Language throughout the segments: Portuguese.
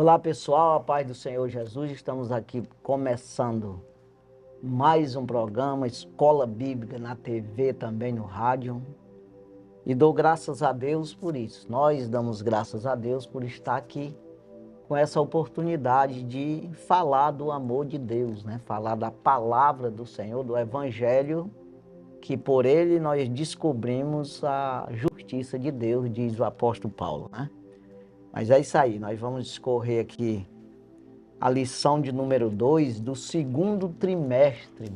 Olá pessoal, a paz do Senhor Jesus, estamos aqui começando mais um programa, Escola Bíblica na TV, também no rádio, e dou graças a Deus por isso. Nós damos graças a Deus por estar aqui com essa oportunidade de falar do amor de Deus, né? Falar da palavra do Senhor, do Evangelho, que por ele nós descobrimos a justiça de Deus, diz o apóstolo Paulo, né? Mas é isso aí, nós vamos discorrer aqui a lição de número 2 do segundo trimestre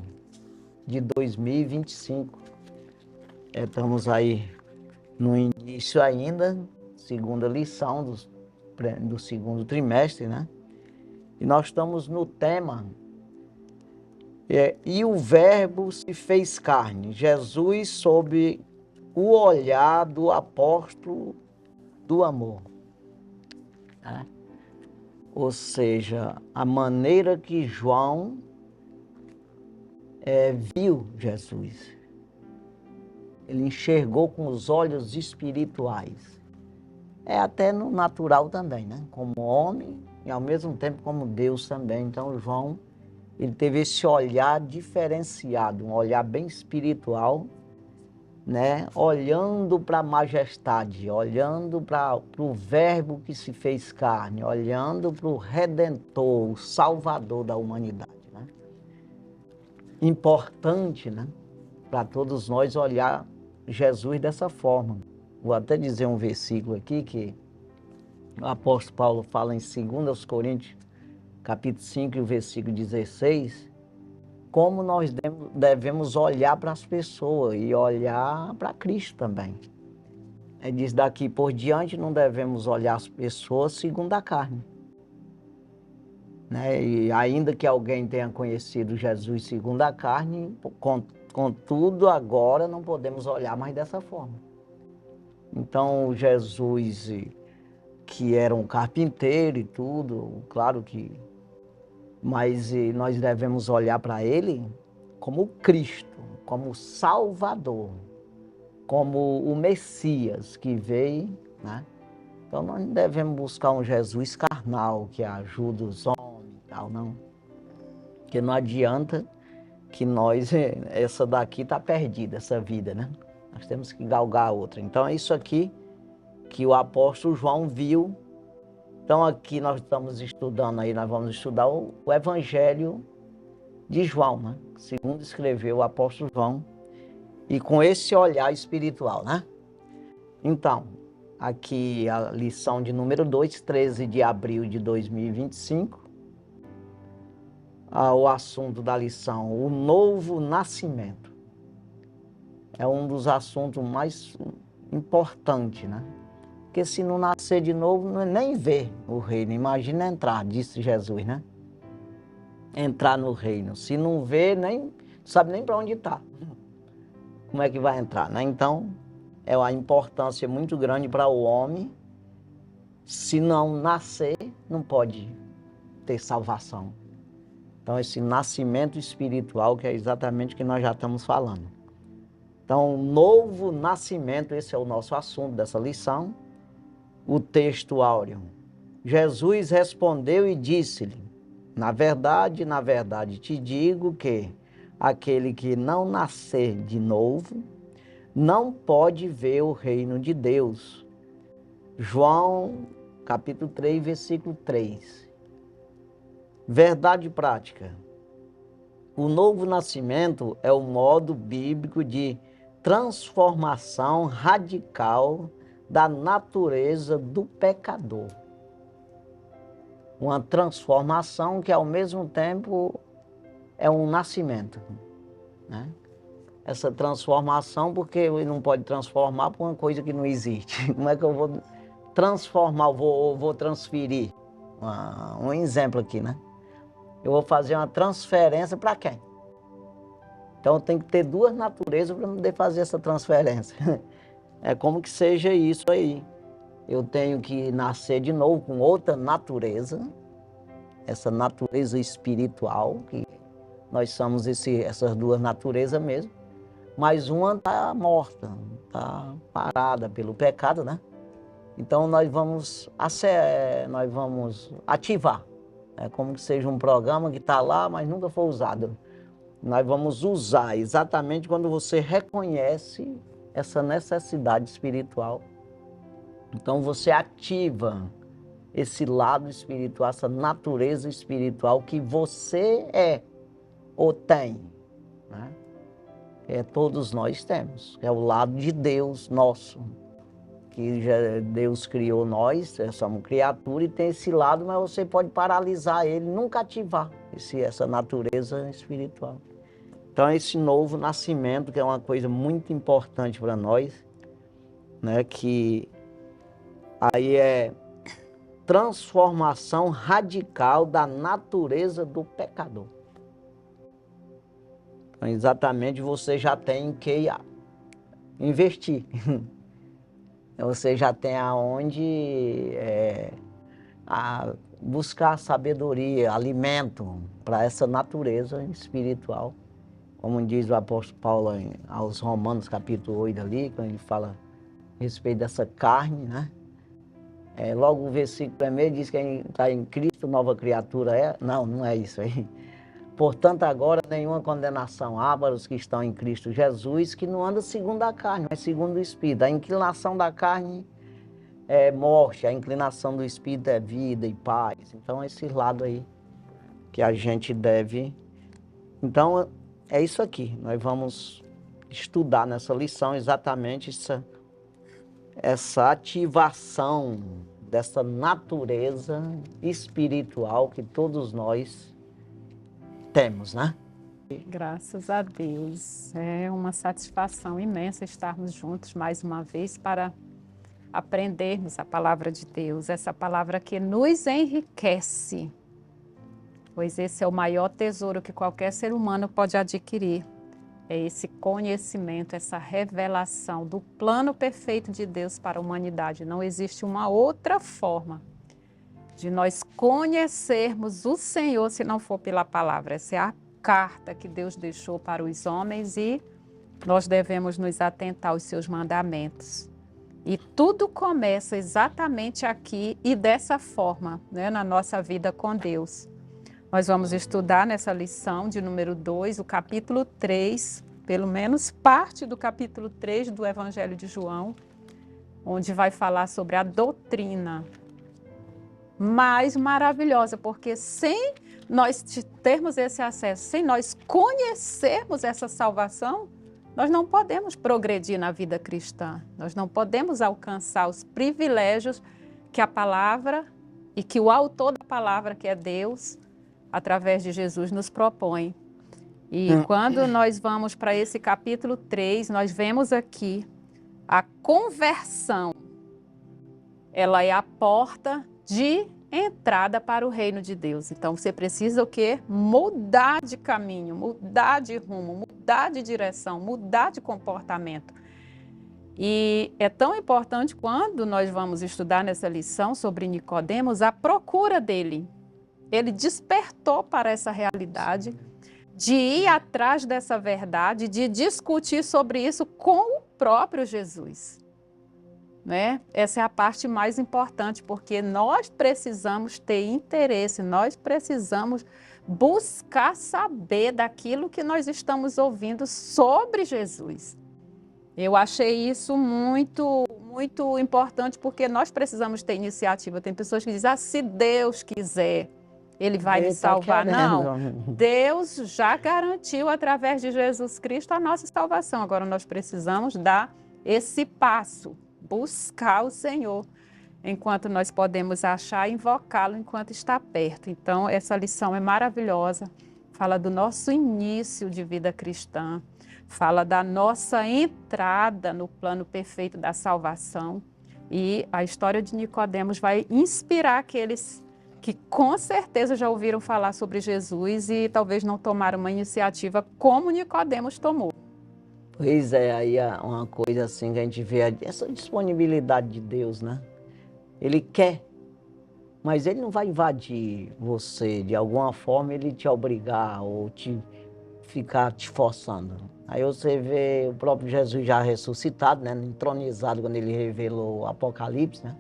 de 2025. Estamos aí no início ainda, segunda lição do segundo trimestre, né? E nós estamos no tema, e o verbo se fez carne, Jesus sob o olhar do apóstolo do amor, né? Ou seja, a maneira que João viu Jesus. Ele enxergou com os olhos espirituais. É até no natural também, né? Como homem e ao mesmo tempo como Deus também. Então João, ele teve esse olhar diferenciado, um olhar bem espiritual, né? Olhando para a majestade, olhando para o verbo que se fez carne, olhando para o Redentor, o Salvador da humanidade, né? Importante, né? Para todos nós olhar Jesus dessa forma. Vou até dizer um versículo aqui que o apóstolo Paulo fala em 2 Coríntios, capítulo 5, e o versículo 16, como nós devemos olhar para as pessoas e olhar para Cristo também. Ele diz, daqui por diante não devemos olhar as pessoas segundo a carne, né? E ainda que alguém tenha conhecido Jesus segundo a carne, contudo agora não podemos olhar mais dessa forma. Então Jesus, que era um carpinteiro e tudo, claro que, mas nós devemos olhar para ele como Cristo, como Salvador, como o Messias que veio, né? Então nós não devemos buscar um Jesus carnal que ajuda os homens e tal, não. Porque não adianta que nós, essa daqui está perdida, essa vida, né? Nós temos que galgar a outra. Então é isso aqui que o apóstolo João viu. Então aqui nós estamos estudando aí, nós vamos estudar o Evangelho de João, né? Segundo escreveu o apóstolo João, e com esse olhar espiritual, né? Então, aqui a lição de número 2, 13 de abril de 2025, o assunto da lição, o novo nascimento. É um dos assuntos mais importantes, né? Porque se não nascer de novo, nem vê o reino. Imagina entrar, disse Jesus, né? Entrar no reino. Se não vê, nem sabe nem para onde está. Como é que vai entrar, né? Então, é uma importância muito grande para o homem. Se não nascer, não pode ter salvação. Então, esse nascimento espiritual, que é exatamente o que nós já estamos falando. Então, novo nascimento, esse é o nosso assunto dessa lição. O texto áureo. Jesus respondeu e disse-lhe, na verdade, te digo que aquele que não nascer de novo, não pode ver o reino de Deus. João, capítulo 3, versículo 3. Verdade prática. O novo nascimento é o modo bíblico de transformação radical da natureza do pecador. Uma transformação que ao mesmo tempo é um nascimento, né? Essa transformação, porque ele não pode transformar por uma coisa que não existe. Como é que eu vou transformar, vou transferir? Um exemplo aqui, né? Eu vou fazer uma transferência para quem? Então tem que ter duas naturezas para poder fazer essa transferência. É como que seja isso aí. Eu tenho que nascer de novo com outra natureza, essa natureza espiritual, que nós somos essas duas naturezas mesmo, mas uma está morta, está parada pelo pecado, né? Então nós vamos ativar. É como que seja um programa que está lá, mas nunca foi usado. Nós vamos usar exatamente quando você reconhece essa necessidade espiritual. Então você ativa esse lado espiritual, essa natureza espiritual que você é ou tem, né? Todos nós temos. É o lado de Deus nosso, que Deus criou nós, somos criatura e tem esse lado, mas você pode paralisar ele, nunca ativar essa natureza espiritual. Então esse novo nascimento, que é uma coisa muito importante para nós, né, que aí é transformação radical da natureza do pecador. Então, exatamente, você já tem que investir. Você já tem aonde buscar sabedoria, alimento para essa natureza espiritual. Como diz o apóstolo Paulo aos Romanos, capítulo 8 ali, quando ele fala a respeito dessa carne, né? Logo o versículo 1 diz que quem está em Cristo, nova criatura é. Não é isso aí. Portanto, agora nenhuma condenação há para os que estão em Cristo Jesus, que não anda segundo a carne, mas segundo o Espírito. A inclinação da carne é morte, a inclinação do Espírito é vida e paz. Então, esse lado aí que a gente deve... Então, é isso aqui. Nós vamos estudar nessa lição exatamente essa ativação dessa natureza espiritual que todos nós temos, né? Graças a Deus. É uma satisfação imensa estarmos juntos mais uma vez para aprendermos a palavra de Deus, essa palavra que nos enriquece, pois esse é o maior tesouro que qualquer ser humano pode adquirir. É esse conhecimento, essa revelação do plano perfeito de Deus para a humanidade. Não existe uma outra forma de nós conhecermos o Senhor se não for pela palavra. Essa é a carta que Deus deixou para os homens e nós devemos nos atentar aos seus mandamentos. E tudo começa exatamente aqui e dessa forma, né, na nossa vida com Deus. Nós vamos estudar nessa lição de número 2, o capítulo 3, pelo menos parte do capítulo 3 do Evangelho de João, onde vai falar sobre a doutrina mais maravilhosa, porque sem nós termos esse acesso, sem nós conhecermos essa salvação, nós não podemos progredir na vida cristã, nós não podemos alcançar os privilégios que a palavra e que o autor da palavra, que é Deus, através de Jesus, nos propõe. E quando nós vamos para esse capítulo 3, nós vemos aqui a conversão. Ela é a porta de entrada para o reino de Deus. Então, você precisa o quê? Mudar de caminho, mudar de rumo, mudar de direção, mudar de comportamento. E é tão importante quando nós vamos estudar nessa lição sobre Nicodemos, a procura dele. Ele despertou para essa realidade, de ir atrás dessa verdade, de discutir sobre isso com o próprio Jesus. Né? Essa é a parte mais importante, porque nós precisamos ter interesse, nós precisamos buscar saber daquilo que nós estamos ouvindo sobre Jesus. Eu achei isso muito importante, porque nós precisamos ter iniciativa. Tem pessoas que dizem, se Deus quiser, Ele vai me salvar. Não, Deus já garantiu através de Jesus Cristo a nossa salvação. Agora nós precisamos dar esse passo, buscar o Senhor, enquanto nós podemos achar e invocá-lo enquanto está perto. Então, essa lição é maravilhosa, fala do nosso início de vida cristã, fala da nossa entrada no plano perfeito da salvação, e a história de Nicodemos vai inspirar aqueles que com certeza já ouviram falar sobre Jesus e talvez não tomaram uma iniciativa como Nicodemos tomou. Pois é, aí é uma coisa assim que a gente vê, essa disponibilidade de Deus, né? Ele quer, mas Ele não vai invadir você, de alguma forma Ele te obrigar ou ficar te forçando. Aí você vê o próprio Jesus já ressuscitado, né? Entronizado, quando Ele revelou o Apocalipse, né?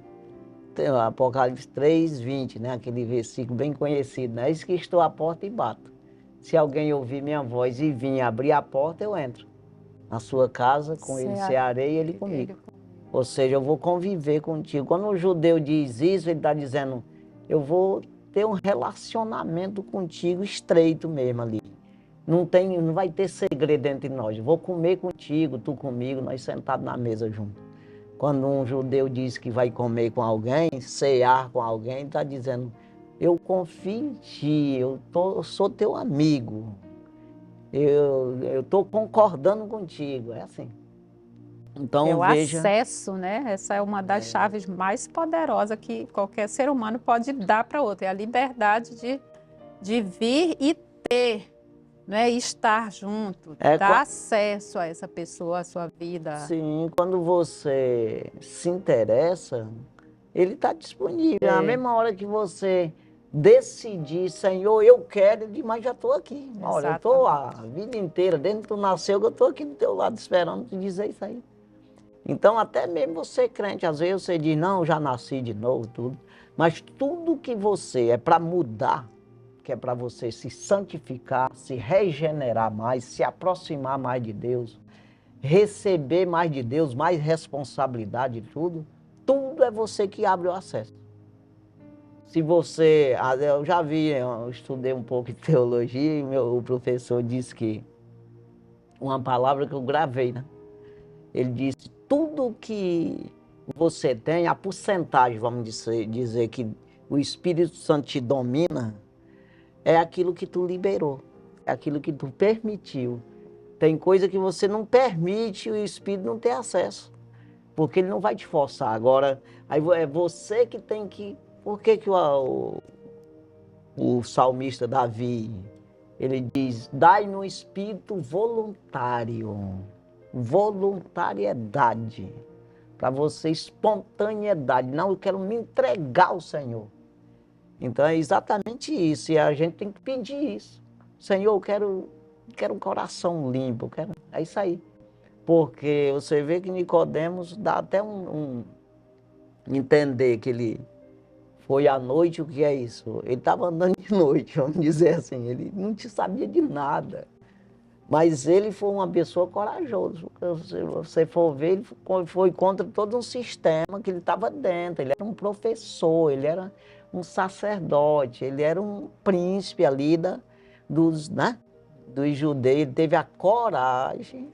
Apocalipse 3:20, né? Aquele versículo bem conhecido, né? Eis que estou à porta e bato. Se alguém ouvir minha voz e vir abrir a porta, eu entro. Na sua casa, com ele cearei e ele comigo. Ou seja, eu vou conviver contigo. Quando o judeu diz isso, ele está dizendo, eu vou ter um relacionamento contigo estreito mesmo ali. Não vai ter segredo entre nós. Eu vou comer contigo, tu comigo, nós sentados na mesa juntos. Quando um judeu diz que vai comer com alguém, cear com alguém, está dizendo, eu confio em ti, eu sou teu amigo, eu estou concordando contigo, é assim. Então, É o veja... acesso, né? Essa é uma das chaves mais poderosas que qualquer ser humano pode dar para outro. É a liberdade de vir e ter, né? E estar junto, dar acesso a essa pessoa, à sua vida. Sim, quando você se interessa, ele está disponível. Na mesma hora que você decidir, Senhor, eu quero, mas já estou aqui. Olha, eu estou a vida inteira, desde que tu nasceu, eu estou aqui do teu lado esperando te dizer isso aí. Então, até mesmo você crente, às vezes você diz, não, já nasci de novo, tudo. Mas tudo que você é para mudar, que é para você se santificar, se regenerar mais, se aproximar mais de Deus, receber mais de Deus, mais responsabilidade e tudo é você que abre o acesso. Se você, eu já vi, eu estudei um pouco de teologia e o professor disse que, uma palavra que eu gravei, né? Ele disse, tudo que você tem, a porcentagem, vamos dizer que o Espírito Santo te domina, é aquilo que tu liberou, é aquilo que tu permitiu. Tem coisa que você não permite, o Espírito não tem acesso, porque ele não vai te forçar. Agora, aí é você que tem que... Por que que o salmista Davi, ele diz, dai no Espírito voluntário, voluntariedade, para você espontaneidade. Não, eu quero me entregar ao Senhor. Então é exatamente isso, e a gente tem que pedir isso. Senhor, eu quero um coração limpo, é isso aí. Porque você vê que Nicodemos dá até entender que ele foi à noite, o que é isso? Ele estava andando de noite, vamos dizer assim, ele não sabia de nada. Mas ele foi uma pessoa corajosa. Se você for ver, ele foi contra todo um sistema que ele estava dentro. Ele era um professor, ele era um sacerdote, ele era um príncipe ali dos judeus. Ele teve a coragem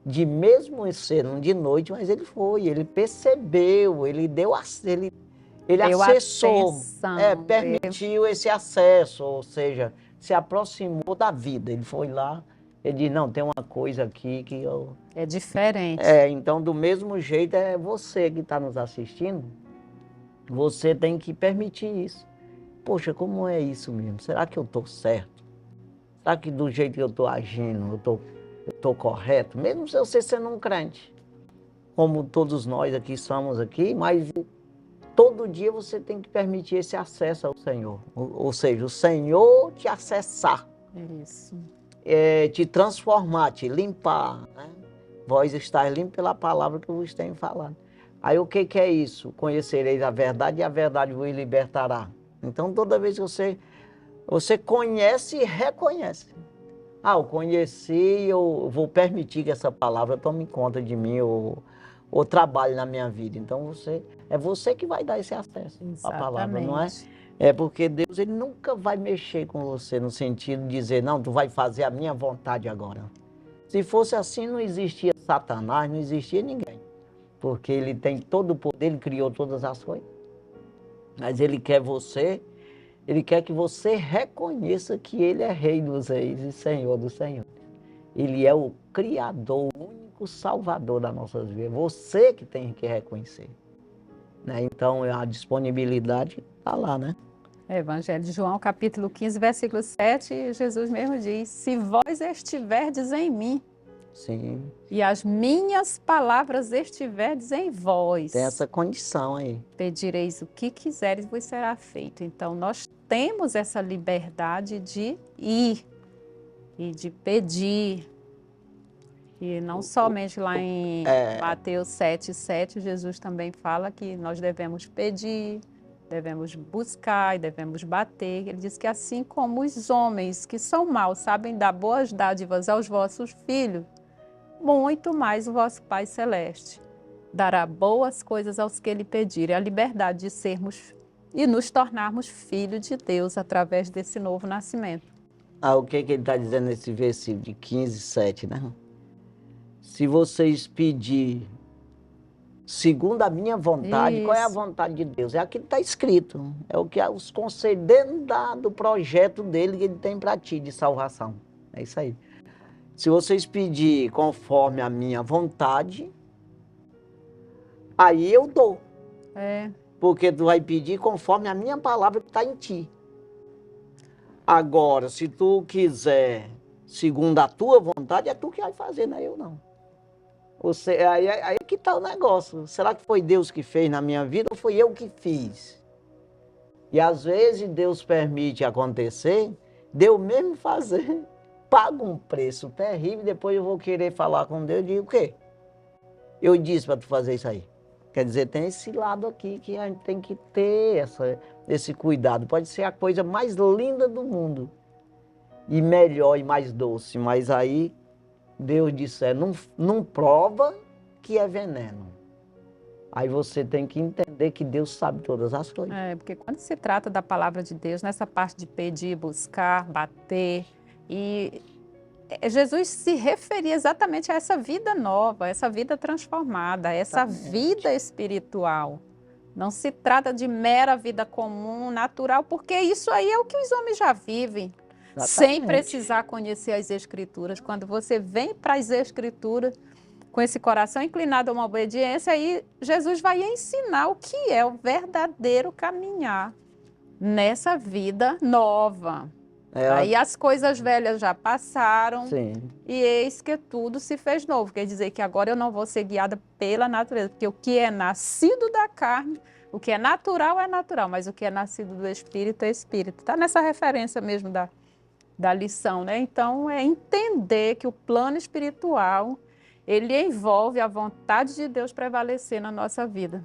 de, mesmo sendo de noite, mas ele foi, ele percebeu, ele acessou, permitiu esse acesso, ou seja, se aproximou da vida. Ele foi lá, ele disse, não, tem uma coisa aqui que eu... É diferente. Então, do mesmo jeito, é você que está nos assistindo, você tem que permitir isso. Poxa, como é isso mesmo? Será que eu estou certo? Será que do jeito que eu estou agindo, eu estou correto? Mesmo se você sendo um crente, como todos nós aqui somos aqui, mas todo dia você tem que permitir esse acesso ao Senhor. Ou seja, o Senhor te acessar. Isso. Te transformar, te limpar, né? Vós estáis limpos pela palavra que eu vos tenho falado. Aí o que é isso? Conhecereis a verdade e a verdade vos libertará. Então toda vez que você conhece e reconhece. Eu conheci, eu vou permitir que essa palavra tome conta de mim ou trabalhe na minha vida. Então é você que vai dar esse acesso à palavra, não é? É porque Deus, ele nunca vai mexer com você no sentido de dizer, não, tu vai fazer a minha vontade agora. Se fosse assim, não existia Satanás, não existia ninguém. Porque ele tem todo o poder, ele criou todas as coisas. Mas ele quer que você reconheça que ele é Rei dos Reis e Senhor dos Senhores. Ele é o Criador, o único Salvador das nossas vidas. Você que tem que reconhecer. Né? Então, a disponibilidade está lá, né? Evangelho de João, capítulo 15, versículo 7, Jesus mesmo diz, se vós estiverdes em mim, sim, e as minhas palavras estiverdes em vós, tem essa condição aí. Pedireis o que quiseres, vos será feito. Então, nós temos essa liberdade de ir e de pedir E não somente lá em Mateus 7,7, Jesus também fala que nós devemos pedir, devemos buscar e devemos bater. Ele diz que assim como os homens que são maus sabem dar boas dádivas aos vossos filhos, muito mais o vosso Pai Celeste dará boas coisas aos que lhe pedirem, a liberdade de sermos e nos tornarmos filhos de Deus através desse novo nascimento. O que ele está dizendo nesse versículo de 15:7, né? Se vocês pedir segundo a minha vontade, qual é a Isso. vontade de Deus? É aquilo que está escrito. É o que os conselhos dentro do projeto dele que ele tem para ti de salvação. É isso aí. Se vocês pedir conforme a minha vontade, aí eu dou. Porque tu vai pedir conforme a minha palavra que está em ti. Agora, se tu quiser segundo a tua vontade, é tu que vai fazer, não é eu não. Aí que está o negócio. Será que foi Deus que fez na minha vida ou foi eu que fiz? E às vezes Deus permite acontecer, Deus mesmo fazer, paga um preço terrível, depois eu vou querer falar com Deus e digo o quê? Eu disse para tu fazer isso aí. Quer dizer, tem esse lado aqui que a gente tem que ter esse cuidado. Pode ser a coisa mais linda do mundo. E melhor e mais doce. Mas aí Deus disse, não prova que é veneno. Aí você tem que entender que Deus sabe todas as coisas. Porque quando se trata da palavra de Deus, nessa parte de pedir, buscar, bater, e Jesus se referia exatamente a essa vida nova, essa vida transformada, essa vida espiritual. Não se trata de mera vida comum, natural, porque isso aí é o que os homens já vivem, sem precisar conhecer as Escrituras. Quando você vem para as Escrituras com esse coração inclinado a uma obediência, aí Jesus vai ensinar o que é o verdadeiro caminhar nessa vida nova. Aí as coisas velhas já passaram. Sim. E eis que tudo se fez novo. Quer dizer que agora eu não vou ser guiada pela natureza, porque o que é nascido da carne, o que é natural, mas o que é nascido do Espírito é Espírito. Está nessa referência mesmo da lição, né? Então, é entender que o plano espiritual, ele envolve a vontade de Deus prevalecer na nossa vida.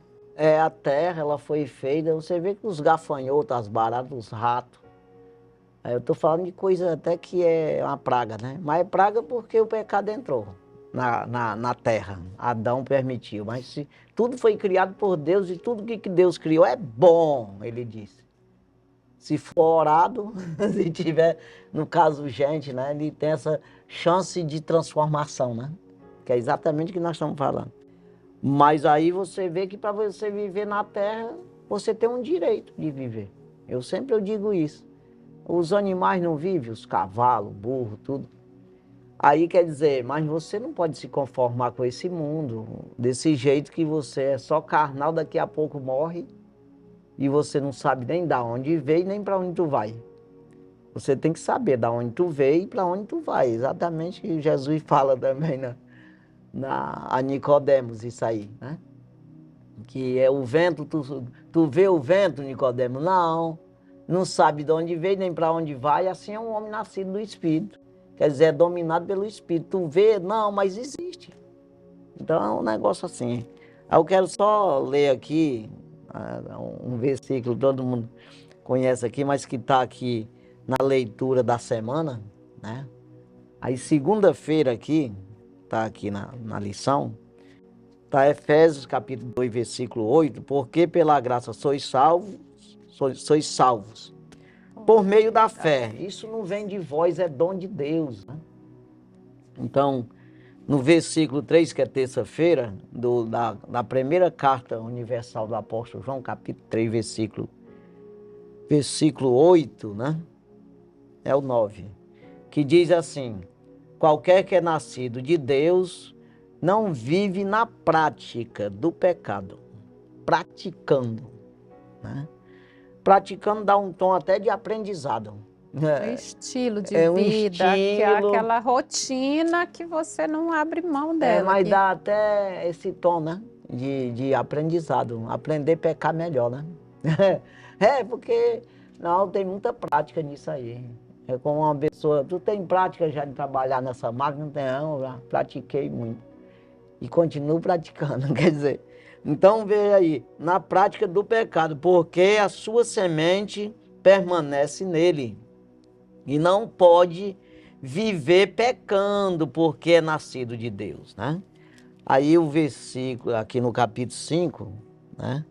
A terra, ela foi feita, você vê que os gafanhotos, as baratas, os ratos, eu estou falando de coisa até que é uma praga, né? Mas é praga porque o pecado entrou na terra. Adão permitiu. Mas tudo foi criado por Deus e tudo que Deus criou é bom, ele disse. Se for orado, se tiver, no caso, gente, né? Ele tem essa chance de transformação, né? Que é exatamente o que nós estamos falando. Mas aí você vê que para você viver na terra, você tem um direito de viver. Eu digo isso. Os animais não vivem, os cavalos, burro, tudo. Aí quer dizer, mas você não pode se conformar com esse mundo, desse jeito que você é só carnal, daqui a pouco morre, e você não sabe nem de onde veio, nem para onde tu vai. Você tem que saber de onde tu veio e para onde tu vai. Exatamente o que Jesus fala também a Nicodemos, isso aí, né? Que é o vento, tu vê o vento, Nicodemos? Não sabe de onde veio, nem para onde vai, assim é um homem nascido do Espírito. Quer dizer, é dominado pelo Espírito. Tu vê? Não, mas existe. Então é um negócio assim. Eu quero só ler aqui um versículo, todo mundo conhece aqui, mas que está aqui na leitura da semana, né? Aí segunda-feira aqui, está aqui na lição, está Efésios capítulo 2, versículo 8, porque pela graça sois salvos, por meio da fé. Isso não vem de vós, é dom de Deus, né? Então, no versículo 3, que é terça-feira, da primeira carta universal do apóstolo João, capítulo 3, versículo 8, né? É o 9, que diz assim: qualquer que é nascido de Deus não vive na prática do pecado, praticando, né? Praticando dá um tom até de aprendizado. Estilo de um vida, que é estilo, aquela rotina que você não abre mão dela. mas dá até esse tom, né? De aprendizado, aprender a pecar melhor, né? Porque não, tem muita prática nisso aí. É como uma pessoa, tu tem prática já de trabalhar nessa máquina? Não tem, não, já pratiquei muito. E continuo praticando, quer dizer. Então veja aí, na prática do pecado, porque a sua semente permanece nele. E não pode viver pecando porque é nascido de Deus, né? Aí o versículo, aqui no capítulo 5, né?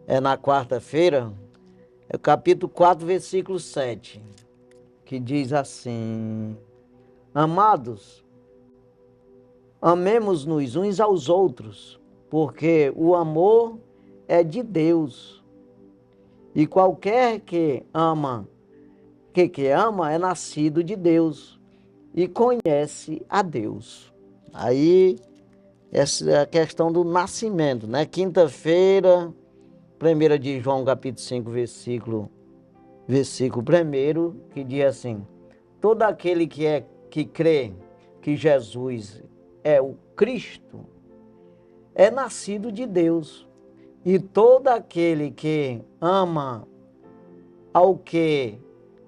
É na quarta-feira, é o capítulo 4, versículo 7, que diz assim: Amados, amemos-nos uns aos outros, porque o amor é de Deus. E qualquer que ama é nascido de Deus e conhece a Deus. Aí, essa é a questão do nascimento, né? Quinta-feira, 1 de João, capítulo 5, versículo 1, que diz assim: todo aquele que crê que Jesus é o Cristo é nascido de Deus. E todo aquele que ama ao que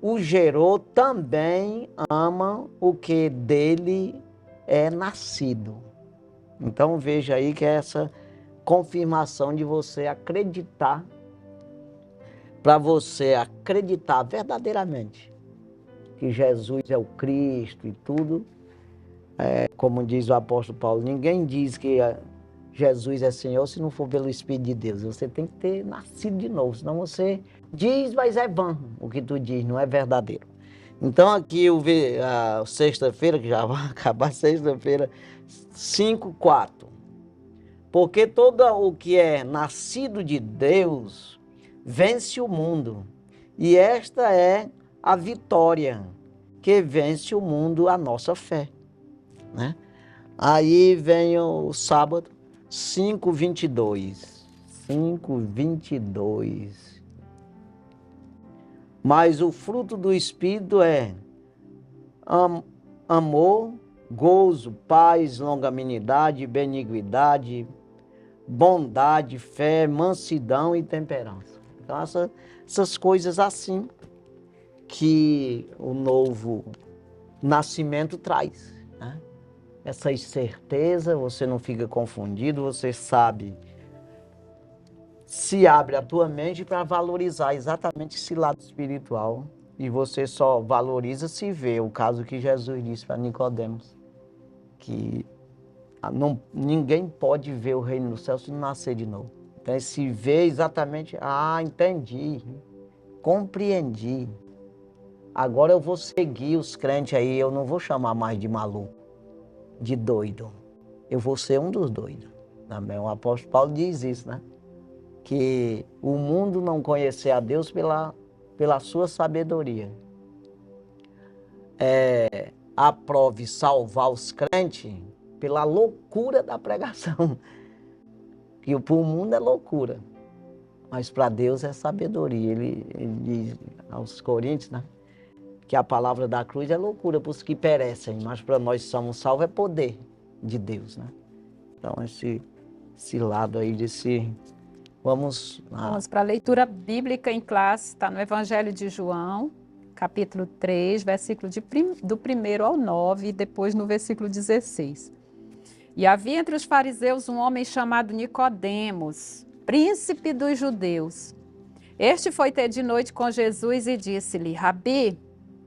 o gerou também ama o que dele é nascido. Então veja aí que é essa confirmação de você acreditar, para você acreditar verdadeiramente que Jesus é o Cristo e tudo, como diz o apóstolo Paulo, ninguém diz que Jesus é Senhor se não for pelo Espírito de Deus. Você tem que ter nascido de novo, senão você diz, mas é vão. O que tu diz não é verdadeiro. Então aqui a sexta-feira, que já vai acabar sexta-feira, 5:4. Porque todo o que é nascido de Deus vence o mundo. E esta é a vitória que vence o mundo, a nossa fé, né? Aí vem o sábado, 5:22. 5:22. Mas o fruto do Espírito é amor, gozo, paz, longanimidade, benignidade, bondade, fé, mansidão e temperança. Então essas coisas assim que o novo nascimento traz, né? Essa certeza, você não fica confundido, você sabe, se abre a tua mente para valorizar exatamente esse lado espiritual. E você só valoriza se vê o caso que Jesus disse para Nicodemos, que ninguém pode ver o reino do céu se não nascer de novo. Então se vê exatamente, entendi, compreendi. Agora eu vou seguir os crentes aí, eu não vou chamar mais de maluco, de doido. Eu vou ser um dos doidos. Também o apóstolo Paulo diz isso, né? Que o mundo não conhecer a Deus pela sua sabedoria. Aprove salvar os crentes pela loucura da pregação. Que para o mundo é loucura, mas para Deus é sabedoria. Ele diz aos Coríntios, né? Que a palavra da cruz é loucura para os que perecem, mas para nós que somos salvos é poder de Deus, né? Então esse lado aí Vamos para a leitura bíblica em classe, está no Evangelho de João, capítulo 3, versículo do 1 ao 9, e depois no versículo 16. E havia entre os fariseus um homem chamado Nicodemos, príncipe dos judeus. Este foi ter de noite com Jesus e disse-lhe: Rabi,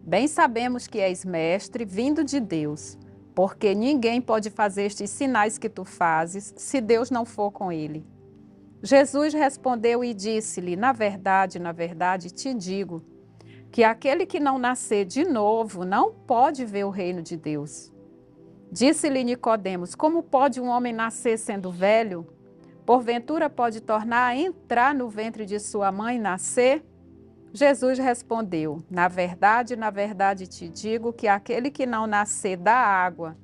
bem sabemos que és mestre, vindo de Deus, porque ninguém pode fazer estes sinais que tu fazes, se Deus não for com ele. Jesus respondeu e disse-lhe: na verdade, te digo, que aquele que não nascer de novo não pode ver o reino de Deus. Disse-lhe Nicodemos: como pode um homem nascer sendo velho? Porventura pode tornar a entrar no ventre de sua mãe e nascer? Jesus respondeu: na verdade, te digo que aquele que não nascer da água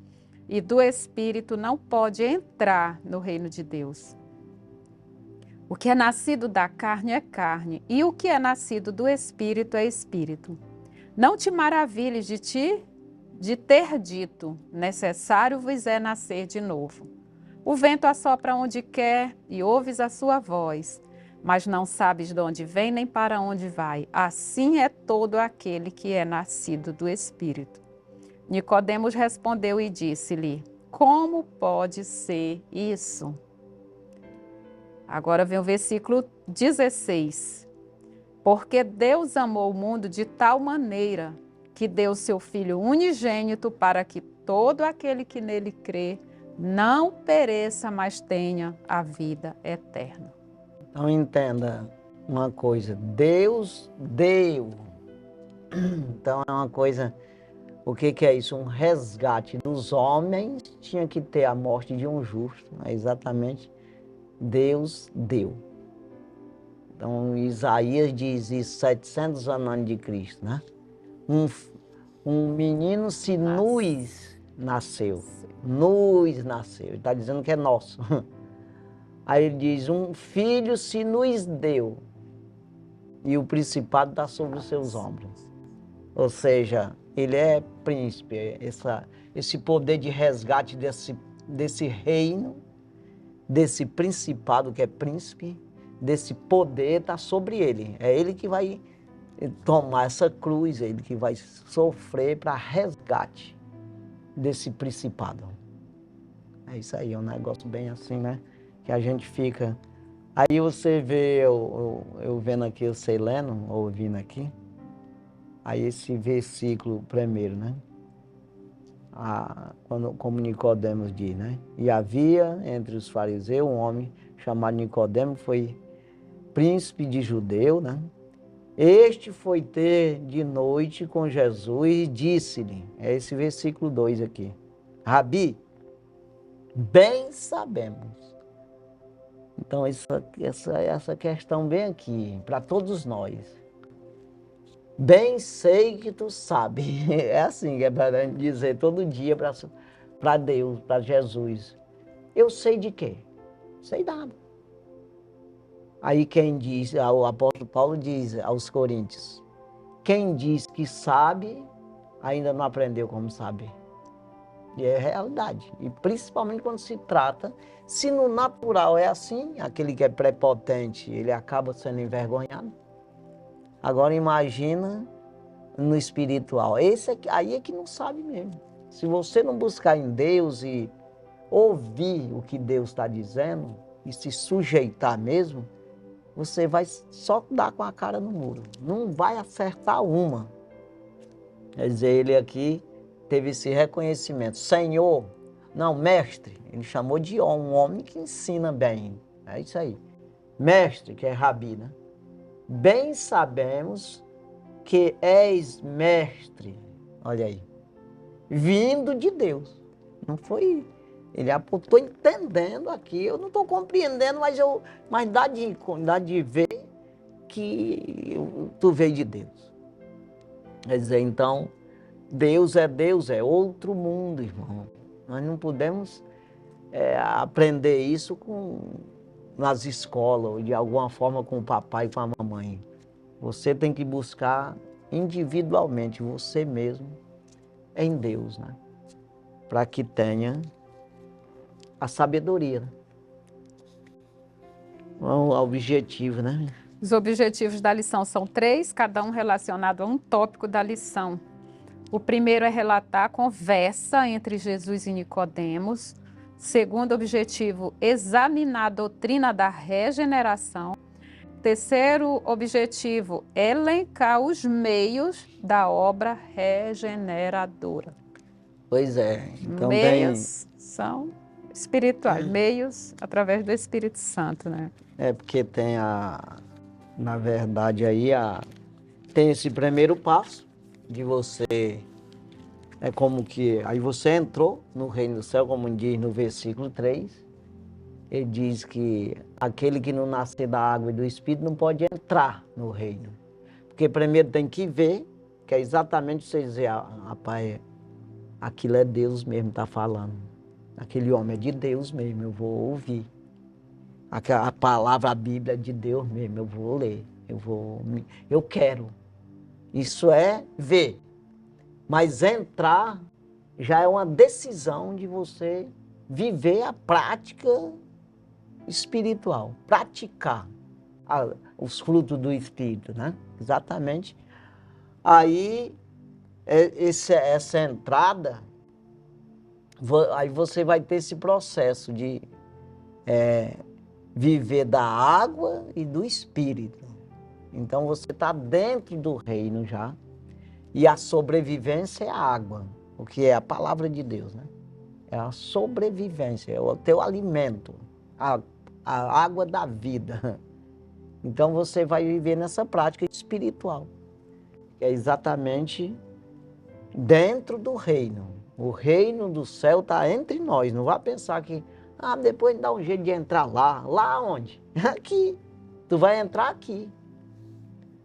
e do Espírito não pode entrar no reino de Deus. O que é nascido da carne é carne, e o que é nascido do Espírito é Espírito. Não te maravilhes de ter dito: necessário vos é nascer de novo. O vento assopra onde quer e ouves a sua voz, mas não sabes de onde vem nem para onde vai. Assim é todo aquele que é nascido do Espírito. Nicodemos respondeu e disse-lhe: Como pode ser isso? Agora vem o versículo 16. Porque Deus amou o mundo de tal maneira que deu seu Filho unigênito para que todo aquele que nele crê não pereça, mas tenha a vida eterna. Então entenda uma coisa, Deus deu. Então é uma coisa, o que é isso? Um resgate dos homens, tinha que ter a morte de um justo, é exatamente, Deus deu. Então Isaías diz isso 700 anos antes de Cristo, né? Um menino se nos nasceu, ele está dizendo que é nosso. Aí ele diz, um filho se nos deu, e o principado está sobre os seus ombros. Ou seja, ele é príncipe, esse poder de resgate desse reino, desse principado que é príncipe, desse poder está sobre ele. É ele que vai tomar essa cruz, é ele que vai sofrer para resgate desse principado. É isso aí, é um negócio bem assim, né? Que a gente fica... Aí você vê, eu vendo aqui, eu sei lendo, ouvindo aqui, aí esse versículo primeiro, né? Como Nicodemos diz, né? E havia entre os fariseus um homem chamado Nicodemos, foi príncipe de judeu, né? Este foi ter de noite com Jesus e disse-lhe, é esse versículo 2 aqui, Rabi, bem sabemos. Então essa questão bem aqui, para todos nós. Bem sei que tu sabe. É assim que é para a gente dizer todo dia para Deus, para Jesus. Eu sei de quê? Sei nada. Aí quem diz, o apóstolo Paulo diz aos Coríntios, quem diz que sabe, ainda não aprendeu como saber. E é realidade. E principalmente quando se trata, se no natural é assim, aquele que é prepotente, ele acaba sendo envergonhado. Agora imagina no espiritual. Aí é que não sabe mesmo. Se você não buscar em Deus e ouvir o que Deus está dizendo e se sujeitar mesmo, você vai só dar com a cara no muro. Não vai acertar uma. Quer dizer, ele aqui teve esse reconhecimento. Senhor, não, mestre, ele chamou de um homem que ensina bem. É isso aí. Mestre, que é Rabi, né? Bem sabemos que és mestre, olha aí, vindo de Deus. Não foi, ele estou entendendo aqui, eu não estou compreendendo, mas dá de ver que tu veio de Deus. Quer dizer, então, Deus, é outro mundo, irmão. Nós não podemos aprender isso nas escolas, ou de alguma forma com o papai e com a mamãe. Você tem que buscar individualmente, você mesmo, em Deus, né? Para que tenha a sabedoria, né? O objetivo, né? Os objetivos da lição são 3, cada um relacionado a um tópico da lição. O primeiro é relatar a conversa entre Jesus e Nicodemos. Segundo objetivo, examinar a doutrina da regeneração. Terceiro objetivo, elencar os meios da obra regeneradora. Pois é. Então meios são espirituais, meios através do Espírito Santo, né? É porque tem na verdade aí, tem esse primeiro passo de você, é como que, aí você entrou no reino do céu, como diz no versículo 3, ele diz que aquele que não nascer da água e do Espírito não pode entrar no reino. Porque primeiro tem que ver, que é exatamente você dizer, rapaz, aquilo é Deus mesmo que está falando. Aquele homem é de Deus mesmo, eu vou ouvir. A palavra, a Bíblia é de Deus mesmo, eu vou ler, eu quero. Isso é ver. Mas entrar já é uma decisão de você viver a prática espiritual, praticar. os frutos do Espírito, né? Exatamente. Aí, essa entrada, aí você vai ter esse processo de viver da água e do Espírito. Então, você está dentro do reino já. E a sobrevivência é a água, o que é a palavra de Deus, né? É a sobrevivência, é o teu alimento, a água da vida. Então você vai viver nessa prática espiritual, que é exatamente dentro do reino. O reino do céu está entre nós. Não vá pensar que, depois dá um jeito de entrar lá. Lá onde? Aqui. Tu vai entrar aqui.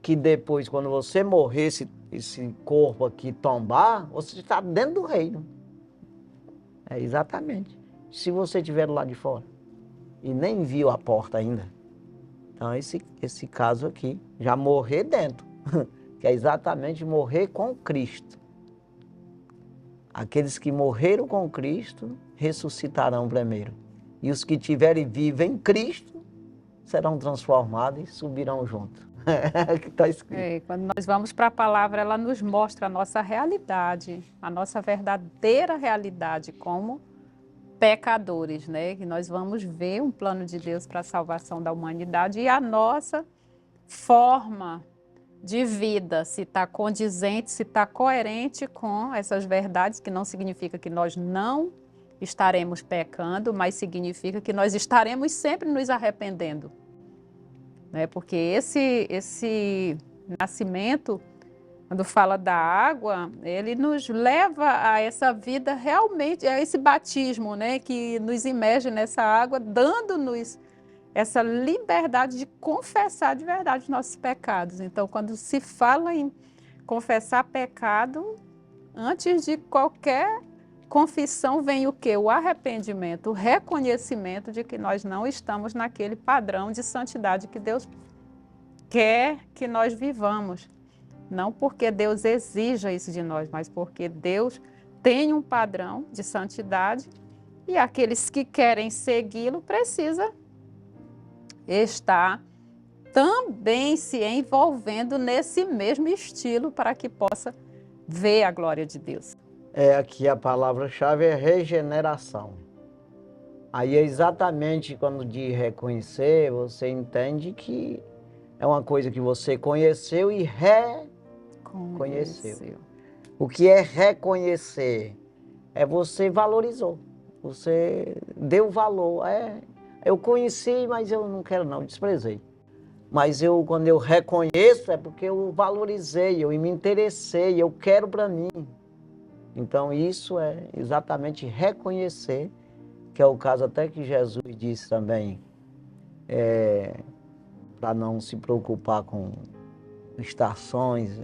Que depois, quando você morrer, esse corpo aqui tombar, você está dentro do reino. É exatamente. Se você estiver lá de fora e nem viu a porta ainda, então esse caso aqui, já morrer dentro, que é exatamente morrer com Cristo. Aqueles que morreram com Cristo ressuscitarão primeiro. E os que tiverem vivo em Cristo serão transformados e subirão junto. É o que está escrito. Quando nós vamos para a palavra, ela nos mostra a nossa realidade, a nossa verdadeira realidade como pecadores, né? Que nós vamos ver um plano de Deus para a salvação da humanidade e a nossa forma de vida, se está condizente, se está coerente com essas verdades, que não significa que nós não estaremos pecando, mas significa que nós estaremos sempre nos arrependendo. Né? Porque esse nascimento, quando fala da água, ele nos leva a essa vida realmente, a esse batismo, né? Que nos imerge nessa água, dando-nos essa liberdade de confessar de verdade os nossos pecados. Então, quando se fala em confessar pecado, antes de qualquer confissão vem o quê? O arrependimento, o reconhecimento de que nós não estamos naquele padrão de santidade que Deus quer que nós vivamos. Não porque Deus exija isso de nós, mas porque Deus tem um padrão de santidade e aqueles que querem segui-lo precisam estar também se envolvendo nesse mesmo estilo para que possa ver a glória de Deus. Aqui a palavra-chave é regeneração. Aí é exatamente quando de reconhecer, você entende que é uma coisa que você conheceu e reconheceu. O que é reconhecer? É você valorizou, você deu valor. Eu conheci, mas eu não quero não, desprezei. Mas quando eu reconheço, é porque eu valorizei, eu me interessei, eu quero para mim. Então isso é exatamente reconhecer, que é o caso até que Jesus disse também, para não se preocupar com estações,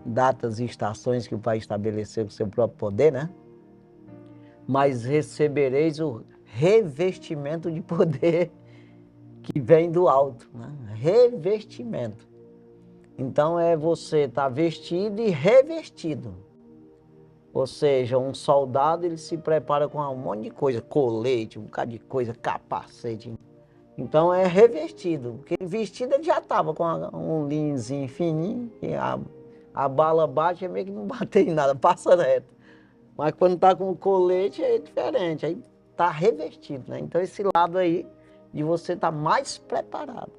datas e estações que o Pai estabeleceu com o seu próprio poder, né? Mas recebereis o revestimento de poder que vem do alto, né? Revestimento. Então você estar vestido e revestido. Ou seja, um soldado ele se prepara com um monte de coisa, colete, um bocado de coisa, capacete. Então é revestido, porque vestido ele já estava com um linhozinho fininho, e a bala bate, é meio que não bateu em nada, passa reto. Mas quando está com o colete é diferente, aí está revestido, né? Então esse lado aí de você estar mais preparado.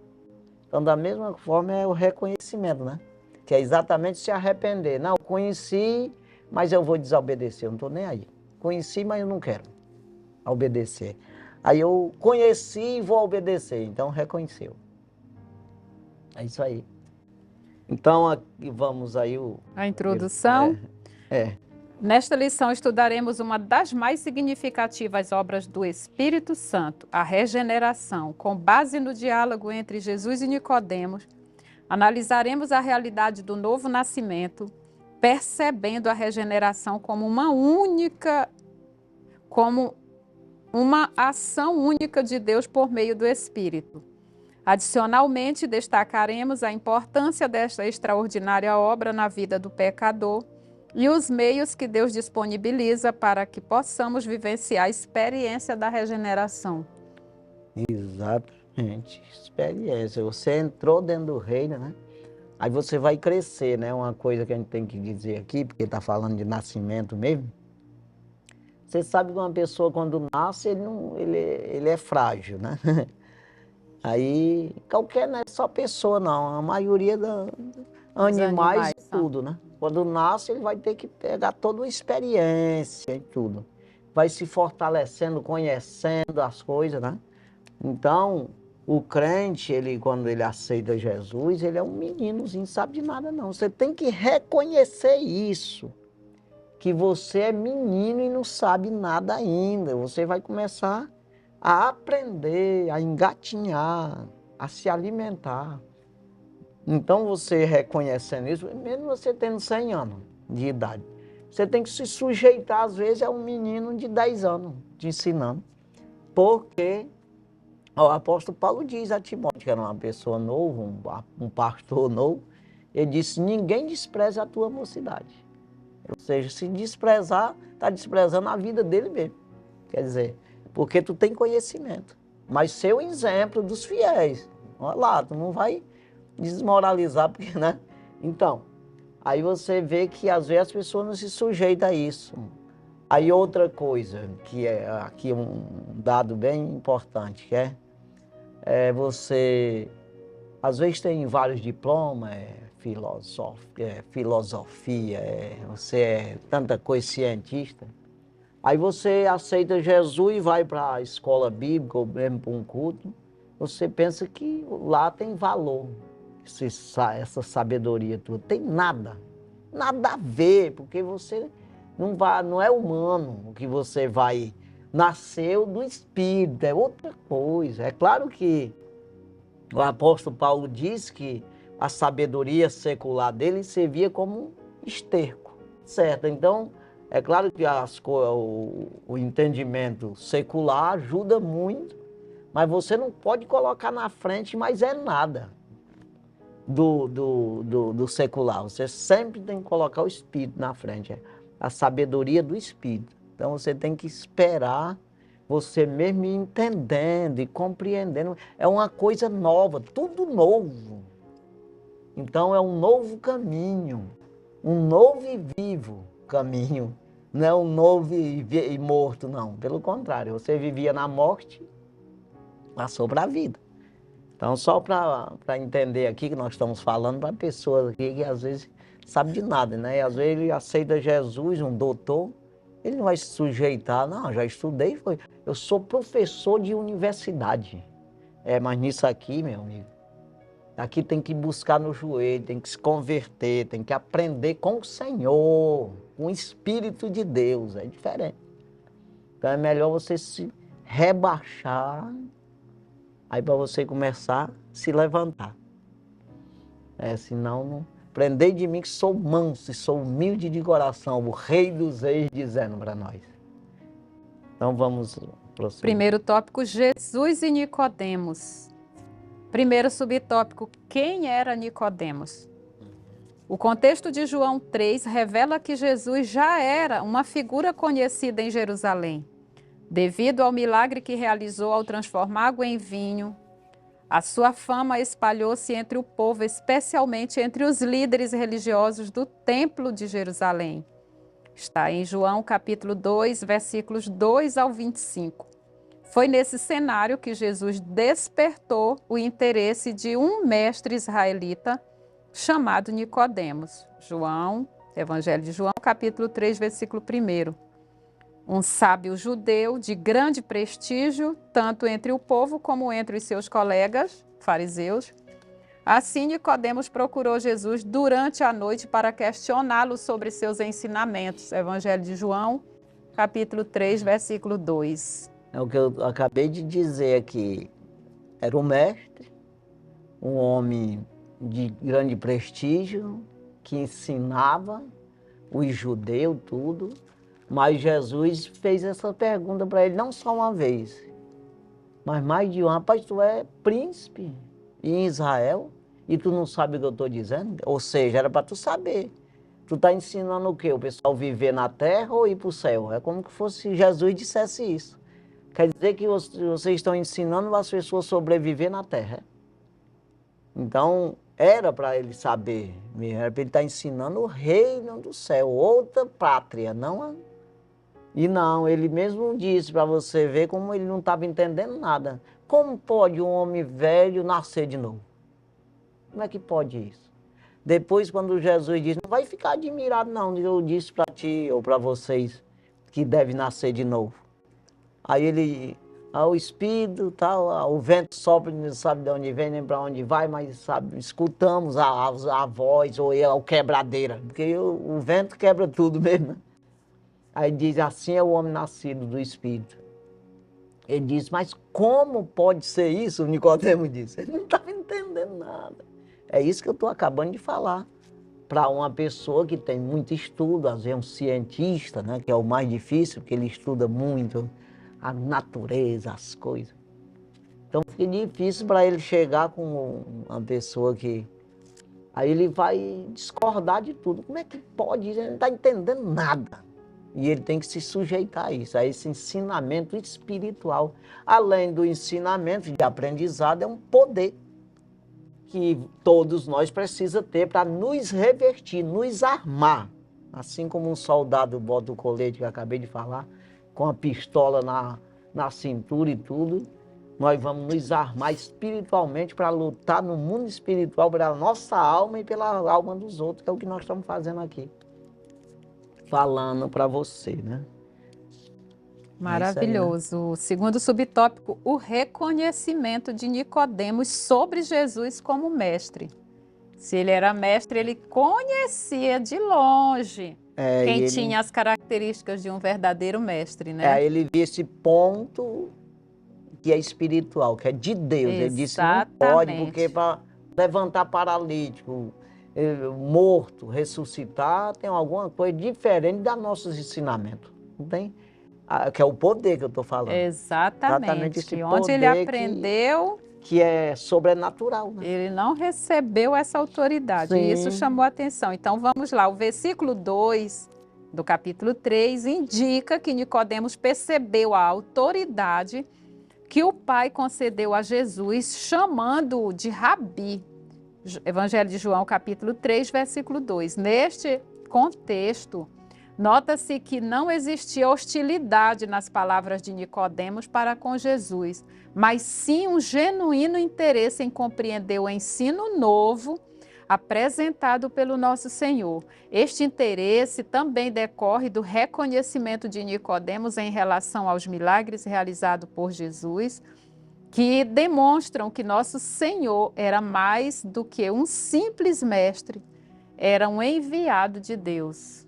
Então da mesma forma é o reconhecimento, né? Que é exatamente se arrepender. Não, conheci, mas eu vou desobedecer, eu não estou nem aí. Conheci, mas eu não quero obedecer. Aí eu conheci e vou obedecer, então reconheceu. É isso aí. Então aqui vamos aí a introdução. Nesta lição estudaremos uma das mais significativas obras do Espírito Santo, a regeneração. Com base no diálogo entre Jesus e Nicodemos, analisaremos a realidade do novo nascimento, percebendo a regeneração como uma ação única de Deus por meio do Espírito. Adicionalmente, destacaremos a importância desta extraordinária obra na vida do pecador e os meios que Deus disponibiliza para que possamos vivenciar a experiência da regeneração. Exato. Gente, experiência. Você entrou dentro do reino, né? Aí você vai crescer, né? Uma coisa que a gente tem que dizer aqui, porque está falando de nascimento mesmo. Você sabe que uma pessoa quando nasce, ele é frágil, né? Aí, qualquer, não é só pessoa não, a maioria dos Os animais animais e são. tudo, né? Quando nasce, ele vai ter que pegar toda uma experiência e tudo. Vai se fortalecendo, conhecendo as coisas, né? Então, o crente, ele, quando ele aceita Jesus, ele é um meninozinho, não sabe de nada não. Você tem que reconhecer isso, que você é menino e não sabe nada ainda. Você vai começar a aprender, a engatinhar, a se alimentar. Então, você reconhecendo isso, mesmo você tendo 100 anos de idade, você tem que se sujeitar, às vezes, a um menino de 10 anos te ensinando. Porque o apóstolo Paulo diz a Timóteo, que era uma pessoa nova, um pastor novo, ele disse, ninguém despreza a tua mocidade. Ou seja, se desprezar, está desprezando a vida dele mesmo. Quer dizer, porque tu tem conhecimento. Mas ser o exemplo dos fiéis. Olha lá, tu não vai desmoralizar, porque, né? Então, aí você vê que às vezes as pessoas não se sujeitam a isso. Aí outra coisa, que é aqui um dado bem importante, que é você, às vezes tem vários diplomas, filosofia, você é tanta coisa cientista. Aí você aceita Jesus e vai para a escola bíblica ou mesmo para um culto, você pensa que lá tem valor, essa sabedoria toda. Tem nada, nada a ver, porque você não é humano o que você vai, nasceu do Espírito, é outra coisa. É claro que o apóstolo Paulo diz que a sabedoria secular dele servia como esterco, certo? Então, é claro que o entendimento secular ajuda muito, mas você não pode colocar na frente, mas é nada do secular. Você sempre tem que colocar o Espírito na frente, a sabedoria do Espírito. Então, você tem que esperar você mesmo ir entendendo e compreendendo. É uma coisa nova, tudo novo. Então, é um novo caminho, um novo e vivo caminho. Não é um novo e morto, não. Pelo contrário, você vivia na morte, passou para a vida. Então, só para entender aqui que nós estamos falando para pessoas aqui que às vezes sabe de nada, né? E às vezes ele aceita Jesus, um doutor, ele não vai se sujeitar, não, já estudei, eu sou professor de universidade. Mas nisso aqui, meu amigo, aqui tem que buscar no joelho, tem que se converter, tem que aprender com o Senhor, com o Espírito de Deus, é diferente. Então é melhor você se rebaixar, aí para você começar a se levantar. Senão, não... Aprendei de mim que sou manso e sou humilde de coração, o Rei dos Reis dizendo para nós. Então vamos prosseguir. Primeiro tópico, Jesus e Nicodemos. Primeiro subtópico, quem era Nicodemos? O contexto de João 3 revela que Jesus já era uma figura conhecida em Jerusalém, devido ao milagre que realizou ao transformar água em vinho. A sua fama espalhou-se entre o povo, especialmente entre os líderes religiosos do Templo de Jerusalém. Está em João capítulo 2, versículos 2 ao 25. Foi nesse cenário que Jesus despertou o interesse de um mestre israelita chamado Nicodemos. Evangelho de João, capítulo 3, versículo 1. Um sábio judeu de grande prestígio, tanto entre o povo como entre os seus colegas, fariseus. Assim, Nicodemos procurou Jesus durante a noite para questioná-lo sobre seus ensinamentos. Evangelho de João, capítulo 3, versículo 2. É o que eu acabei de dizer aqui. Era um mestre, um homem de grande prestígio, que ensinava os judeus tudo, mas Jesus fez essa pergunta para ele não só uma vez, mas mais de uma. Rapaz, tu é príncipe em Israel e tu não sabe o que eu estou dizendo? Ou seja, era para tu saber. Tu está ensinando o quê? O pessoal viver na terra ou ir para o céu? É como que fosse Jesus dissesse isso. Quer dizer que vocês estão ensinando as pessoas a sobreviver na terra. Então, era para ele saber, era para ele estar ensinando o reino do céu, outra pátria, não. E não, ele mesmo disse para você ver como ele não estava entendendo nada. Como pode um homem velho nascer de novo? Como é que pode isso? Depois, quando Jesus disse, não vai ficar admirado não, eu disse para ti ou para vocês que deve nascer de novo. Aí ele, o espírito, tal, o vento sopra, não sabe de onde vem nem para onde vai, mas sabe, escutamos a voz ou a quebradeira, porque o vento quebra tudo mesmo. Né? Aí diz, assim é o homem nascido do espírito. Ele diz, mas como pode ser isso? O Nicodemo disse, ele não estava entendendo nada. É isso que eu estou acabando de falar. Para uma pessoa que tem muito estudo, às vezes um cientista, né, que é o mais difícil, porque ele estuda muito a natureza, as coisas. Então fica difícil para ele chegar com uma pessoa que... Aí ele vai discordar de tudo. Como é que pode? Ele não está entendendo nada. E ele tem que se sujeitar a isso, a esse ensinamento espiritual. Além do ensinamento de aprendizado, é um poder que todos nós precisamos ter para nos revertir, nos armar. Assim como um soldado bota o colete que eu acabei de falar, com a pistola na cintura e tudo, nós vamos nos armar espiritualmente para lutar no mundo espiritual pela nossa alma e pela alma dos outros, que é o que nós estamos fazendo aqui. Falando para você, né? Maravilhoso. Aí, né? Segundo subtópico, o reconhecimento de Nicodemos sobre Jesus como mestre. Se ele era mestre, ele conhecia de longe quem tinha as características de um verdadeiro mestre, né? Ele via esse ponto que é espiritual, que é de Deus. Exatamente. Ele disse, não pode, porque para levantar paralítico, morto, ressuscitar, tem alguma coisa diferente dos nossos ensinamentos. Não tem? Que é o poder que eu estou falando. Exatamente esse poder onde ele aprendeu... Que é sobrenatural. Né? Ele não recebeu essa autoridade. Sim. E isso chamou a atenção. Então vamos lá, o versículo 2 do capítulo 3 indica que Nicodemos percebeu a autoridade que o Pai concedeu a Jesus, chamando-o de Rabi. Evangelho de João, capítulo 3, versículo 2. Neste contexto, nota-se que não existia hostilidade nas palavras de Nicodemos para com Jesus, mas sim um genuíno interesse em compreender o ensino novo apresentado pelo nosso Senhor. Este interesse também decorre do reconhecimento de Nicodemos em relação aos milagres realizados por Jesus, que demonstram que nosso Senhor era mais do que um simples mestre, era um enviado de Deus.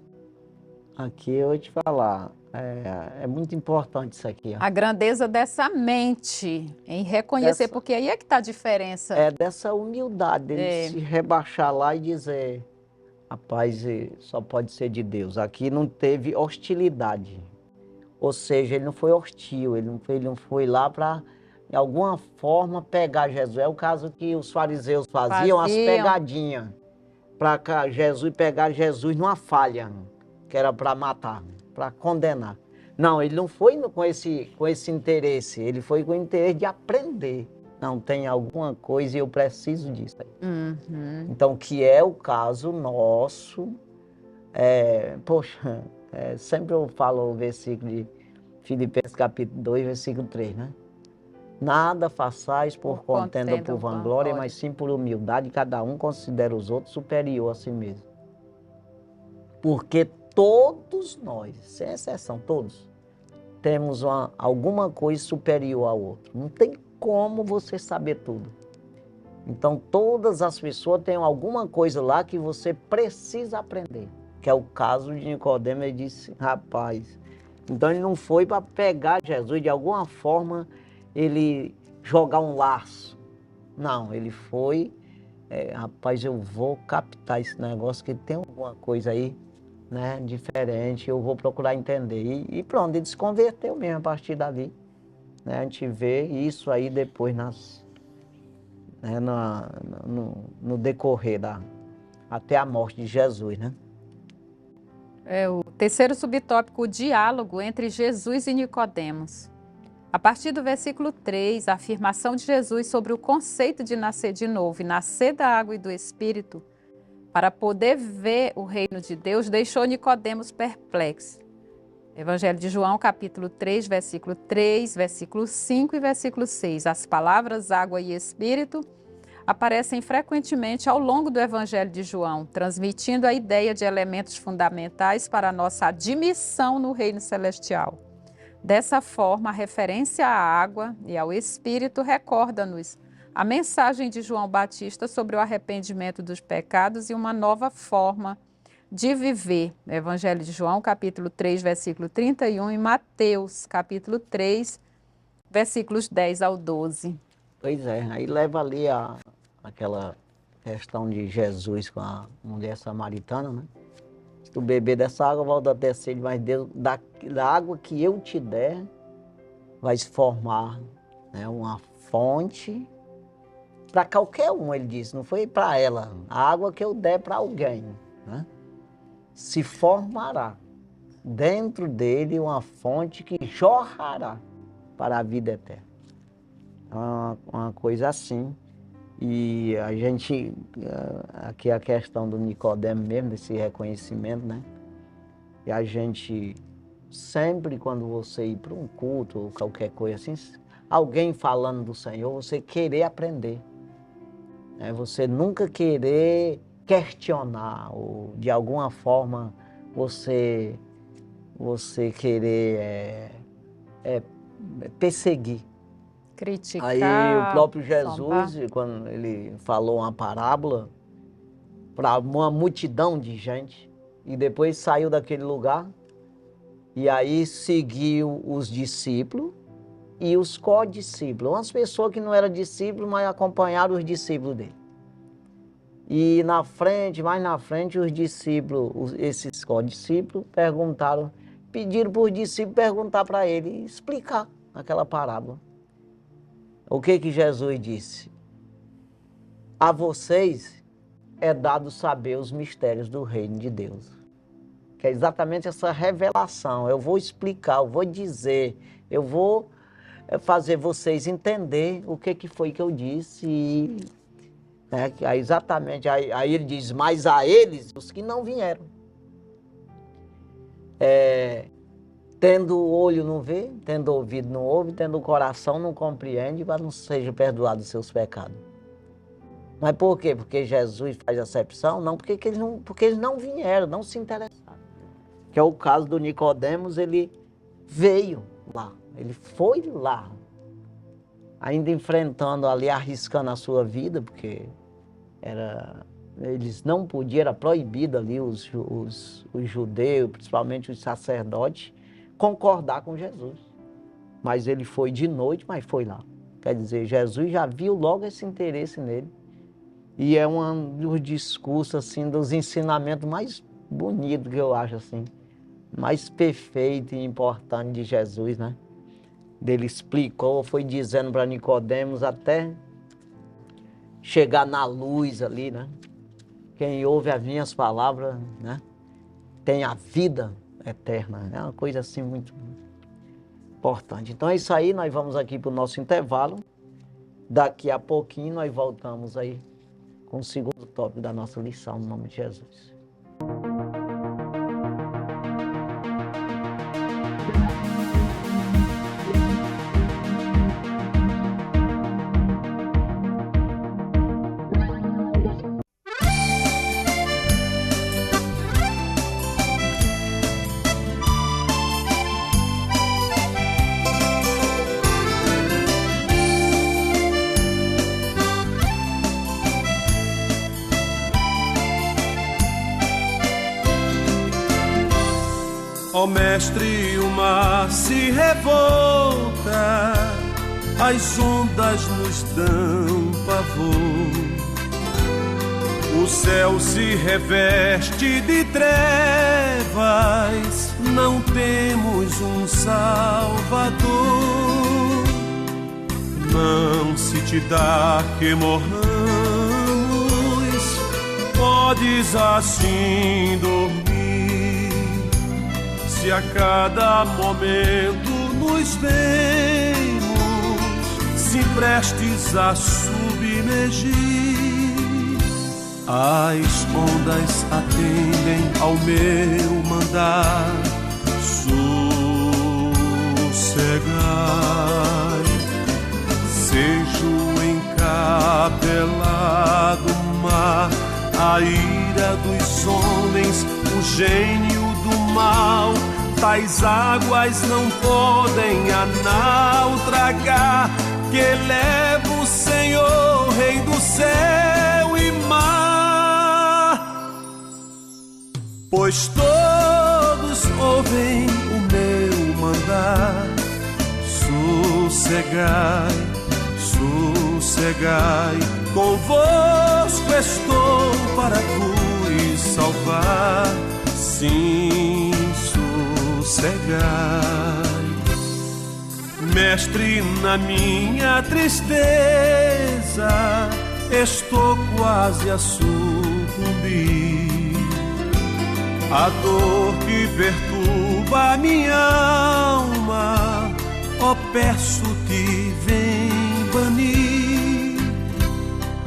Aqui eu vou te falar, é muito importante isso aqui. Ó. A grandeza dessa mente em reconhecer, porque aí é que está a diferença. É dessa humildade, dele se rebaixar lá e dizer, rapaz, só pode ser de Deus. Aqui não teve hostilidade, ou seja, ele não foi hostil, ele não foi lá para, de alguma forma, pegar Jesus. É o caso que os fariseus faziam. As pegadinhas, para Jesus pegar Jesus numa falha, que era para matar, para condenar. Não, ele não foi com esse interesse, ele foi com o interesse de aprender. Não, tem alguma coisa e eu preciso disso. Uhum. Então, que é o caso nosso, sempre eu falo o versículo de Filipenses capítulo 2, versículo 3, né? Nada façais por contenda ou por vanglória, mas sim por humildade, cada um considera os outros superior a si mesmo. Porque todos nós, sem exceção, todos, temos alguma coisa superior ao outro. Não tem como você saber tudo. Então, todas as pessoas têm alguma coisa lá que você precisa aprender. Que é o caso de Nicodemo. Ele disse, rapaz... Então, ele não foi para pegar Jesus, de alguma forma, ele jogar um laço. Não, ele foi... rapaz, eu vou captar esse negócio, que tem alguma coisa aí, né, diferente, eu vou procurar entender. E pronto, ele se converteu mesmo a partir dali. Né? A gente vê isso aí depois no decorrer até a morte de Jesus, né? O terceiro subtópico, o diálogo entre Jesus e Nicodemos. A partir do versículo 3, a afirmação de Jesus sobre o conceito de nascer de novo e nascer da água e do Espírito, para poder ver o reino de Deus, deixou Nicodemos perplexo. Evangelho de João, capítulo 3, versículo 3, versículo 5 e versículo 6. As palavras água e Espírito aparecem frequentemente ao longo do Evangelho de João, transmitindo a ideia de elementos fundamentais para a nossa admissão no reino celestial. Dessa forma, a referência à água e ao Espírito recorda-nos a mensagem de João Batista sobre o arrependimento dos pecados e uma nova forma de viver. Evangelho de João, capítulo 3, versículo 31 e Mateus, capítulo 3, versículos 10 ao 12. Pois é, aí leva ali aquela questão de Jesus com a mulher samaritana, né? Se tu beber dessa água, volta a ter sede, mas Deus, da água que eu te der, vai se formar, né, uma fonte para qualquer um, ele disse, não foi para ela. A água que eu der para alguém, né, se formará dentro dele uma fonte que jorrará para a vida eterna. Uma coisa assim. E a gente, aqui a questão do Nicodemo mesmo, desse reconhecimento, né? E a gente, sempre quando você ir para um culto ou qualquer coisa assim, alguém falando do Senhor, você querer aprender. Né? Você nunca querer questionar ou de alguma forma você querer perseguir. Criticar. Aí o próprio Jesus, quando ele falou uma parábola para uma multidão de gente, e depois saiu daquele lugar, e aí seguiu os discípulos e os co-discípulos. Umas pessoas que não eram discípulos, mas acompanharam os discípulos dele. E mais na frente, os discípulos, esses co-discípulos, pediram para os discípulos perguntar para ele, explicar aquela parábola. O que Jesus disse? A vocês é dado saber os mistérios do reino de Deus. Que é exatamente essa revelação. Eu vou explicar, eu vou dizer, eu vou fazer vocês entender o que foi que eu disse. E, né, exatamente, aí ele diz, mas a eles, os que não vieram. Tendo o olho não vê, tendo o ouvido não ouve, tendo o coração não compreende, para não seja perdoado os seus pecados. Mas por quê? Porque Jesus faz acepção? Não, porque eles não vieram, não se interessaram. Que é o caso do Nicodemos, ele veio lá, ele foi lá, ainda enfrentando ali, arriscando a sua vida, porque eles não podiam, era proibido ali os judeus, principalmente os sacerdotes, concordar com Jesus. Mas ele foi de noite, mas foi lá. Quer dizer, Jesus já viu logo esse interesse nele. E é um dos discursos, assim, dos ensinamentos mais bonitos que eu acho, assim, mais perfeito e importante de Jesus, né? Ele explicou, foi dizendo para Nicodemos até chegar na luz ali, né? Quem ouve as minhas palavras, né, tem a vida eterna. É uma coisa assim muito importante. Então é isso aí, nós vamos aqui para o nosso intervalo. Daqui a pouquinho nós voltamos aí com o segundo tópico da nossa lição, no nome de Jesus. Ó Mestre, o mar se revolta, as ondas nos dão pavor, o céu se reveste de trevas, não temos um Salvador. Não se te dá que morramos, podes assim dormir. Se a cada momento nos vemos, se prestes a submergir. As ondas atendem ao meu mandar. Sossegai, seja o encapelado mar, a ira dos homens, o gênio do mal. Tais águas não podem a naufragar, que eleva o Senhor, Rei do céu e mar. Pois todos ouvem o meu mandar. Sossegai, sossegai, convosco estou para vos salvar. Sim, sossegai. Mestre, na minha tristeza estou quase a sucumbir. A dor que perturba a minha alma, ó, peço-te, vem banir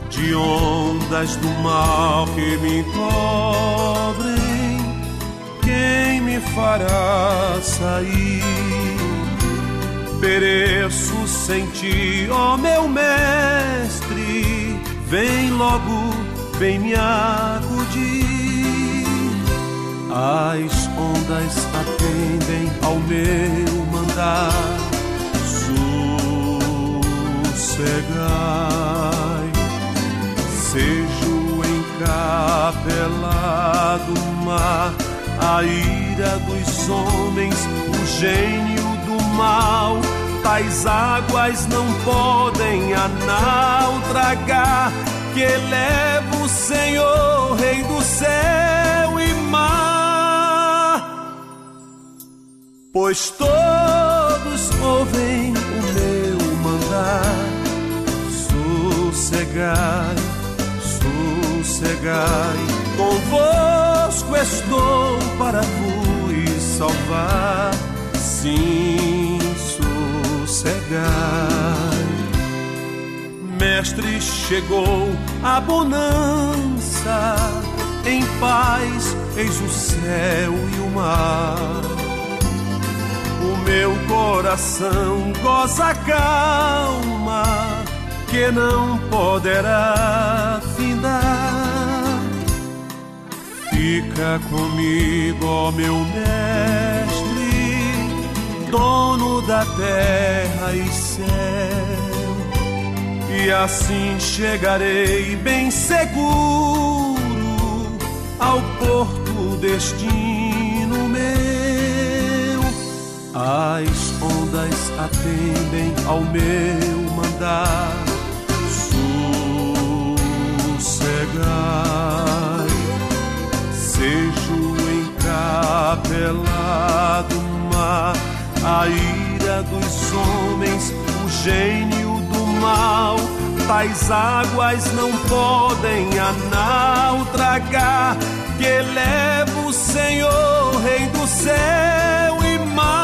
de ondas do mal que me cobrem. Quem me fará sair? Pereço sem ti, ó meu mestre. Vem logo, vem me acudir. As ondas atendem ao meu mandar. Sossegai, seja o encapelado mar, a ira dos homens, o gênio do mal. Tais águas não podem a naufragar, que eleva o Senhor, Rei do céu e mar. Pois todos ouvem o meu mandar. Sossegai, sossegai, convosco estou para vos salvar. Sim, sossegai. Mestre, chegou a bonança, em paz eis o céu e o mar. O meu coração goza a calma, que não poderá findar. Fica comigo, ó meu mestre, dono da terra e céu, e assim chegarei bem seguro ao porto destino meu. As ondas atendem ao meu mandar. Sossegai, seja o encapelado mar, a ira dos homens, o gênio do mal. Tais águas não podem a naufragar, que eleva o Senhor, Rei do céu e mar.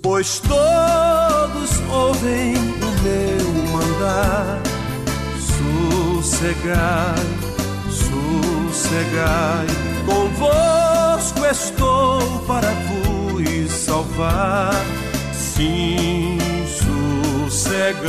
Pois todos ouvem o meu mandar. Sossegai, sossegai, convosco estou para vos salvar. Sim, sossegai.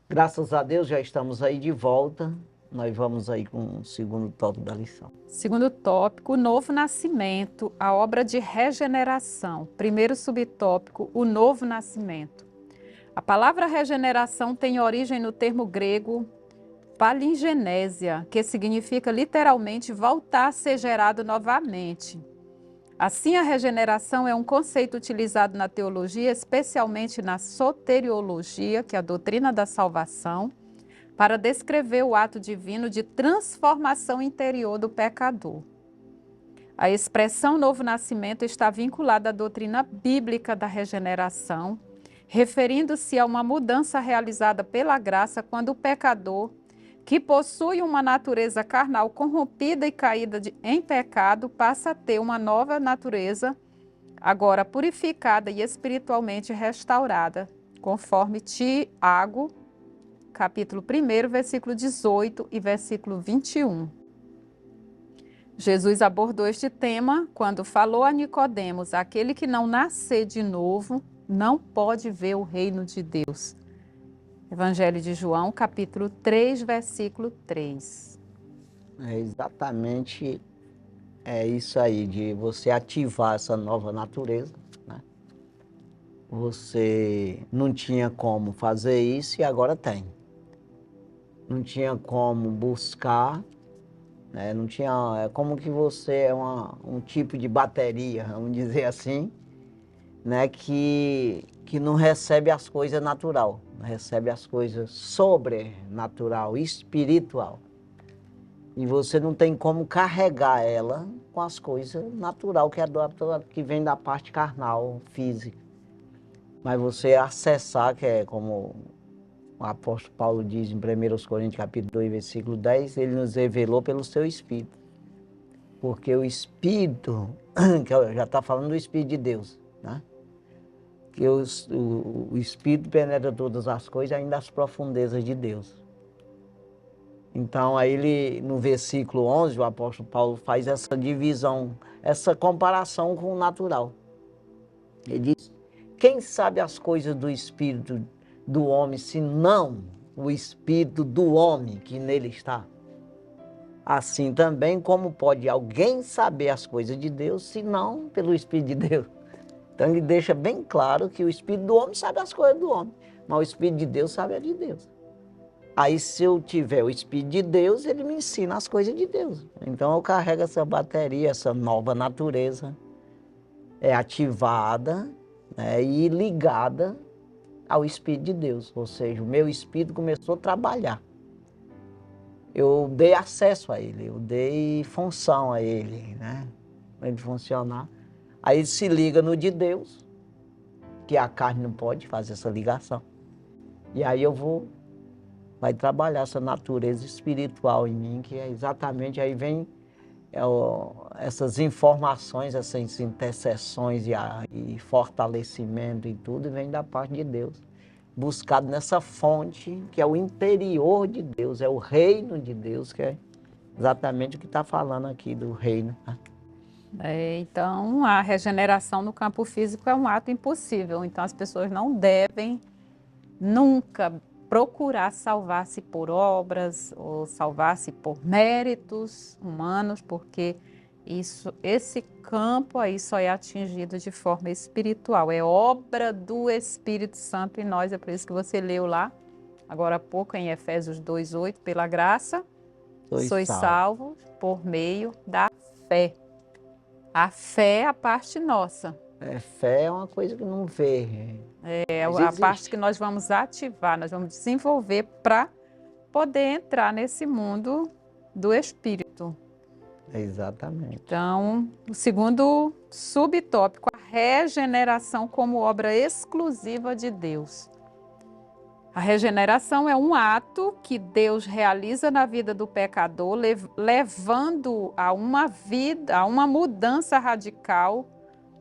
Graças a Deus já estamos aí de volta. Nós vamos aí com o segundo tópico da lição. Segundo tópico, o novo nascimento, a obra de regeneração. Primeiro subtópico, o novo nascimento. A palavra regeneração tem origem no termo grego palingenésia, que significa literalmente voltar a ser gerado novamente. Assim, a regeneração é um conceito utilizado na teologia, especialmente na soteriologia, que é a doutrina da salvação, para descrever o ato divino de transformação interior do pecador. A expressão novo nascimento está vinculada à doutrina bíblica da regeneração, referindo-se a uma mudança realizada pela graça quando o pecador, que possui uma natureza carnal corrompida e caída em pecado, passa a ter uma nova natureza, agora purificada e espiritualmente restaurada, conforme Tiago, capítulo 1, versículo 18 e versículo 21. Jesus abordou este tema quando falou a Nicodemos: aquele que não nascer de novo não pode ver o reino de Deus. Evangelho de João, capítulo 3, versículo 3. É exatamente isso aí, de você ativar essa nova natureza, né? Você não tinha como fazer isso e agora tem. Não tinha como buscar, né? Não tinha, é como que você é um tipo de bateria, vamos dizer assim, né? Que não recebe as coisas natural, recebe as coisas sobrenatural, espiritual. E você não tem como carregar ela com as coisas natural, que vem da parte carnal, física. Mas você acessar, que é como o apóstolo Paulo diz em 1 Coríntios capítulo 2, versículo 10, ele nos revelou pelo seu Espírito. Porque o Espírito, que já está falando do Espírito de Deus, né? Que o Espírito penetra todas as coisas, ainda as profundezas de Deus. Então, aí ele, no versículo 11, o apóstolo Paulo faz essa divisão, essa comparação com o natural. Ele diz: quem sabe as coisas do Espírito do homem, se não o Espírito do homem que nele está? Assim também, como pode alguém saber as coisas de Deus, se não pelo Espírito de Deus? Então ele deixa bem claro que o Espírito do homem sabe as coisas do homem, mas o Espírito de Deus sabe as de Deus. Aí se eu tiver o Espírito de Deus, ele me ensina as coisas de Deus. Então eu carrego essa bateria, essa nova natureza, ativada, né, e ligada ao Espírito de Deus. Ou seja, o meu Espírito começou a trabalhar. Eu dei acesso a ele, eu dei função a ele, né, para ele funcionar. Aí ele se liga no de Deus, que a carne não pode fazer essa ligação. E aí vai trabalhar essa natureza espiritual em mim, que é exatamente, aí vem essas informações, essas intercessões e fortalecimento e tudo, vem da parte de Deus. Buscado nessa fonte, que é o interior de Deus, é o reino de Deus, que é exatamente o que está falando aqui do reino, né? Então, a regeneração no campo físico é um ato impossível. Então, as pessoas não devem nunca procurar salvar-se por obras ou salvar-se por méritos humanos, porque esse campo aí só é atingido de forma espiritual. É obra do Espírito Santo em nós. É por isso que você leu lá, agora há pouco, em Efésios 2:8, pela graça, sois salvos por meio da fé. A fé é a parte nossa. Fé é uma coisa que não vê. É a parte que nós vamos ativar, nós vamos desenvolver para poder entrar nesse mundo do Espírito. Exatamente. Então, o segundo subtópico, a regeneração como obra exclusiva de Deus. A regeneração é um ato que Deus realiza na vida do pecador, levando a uma mudança radical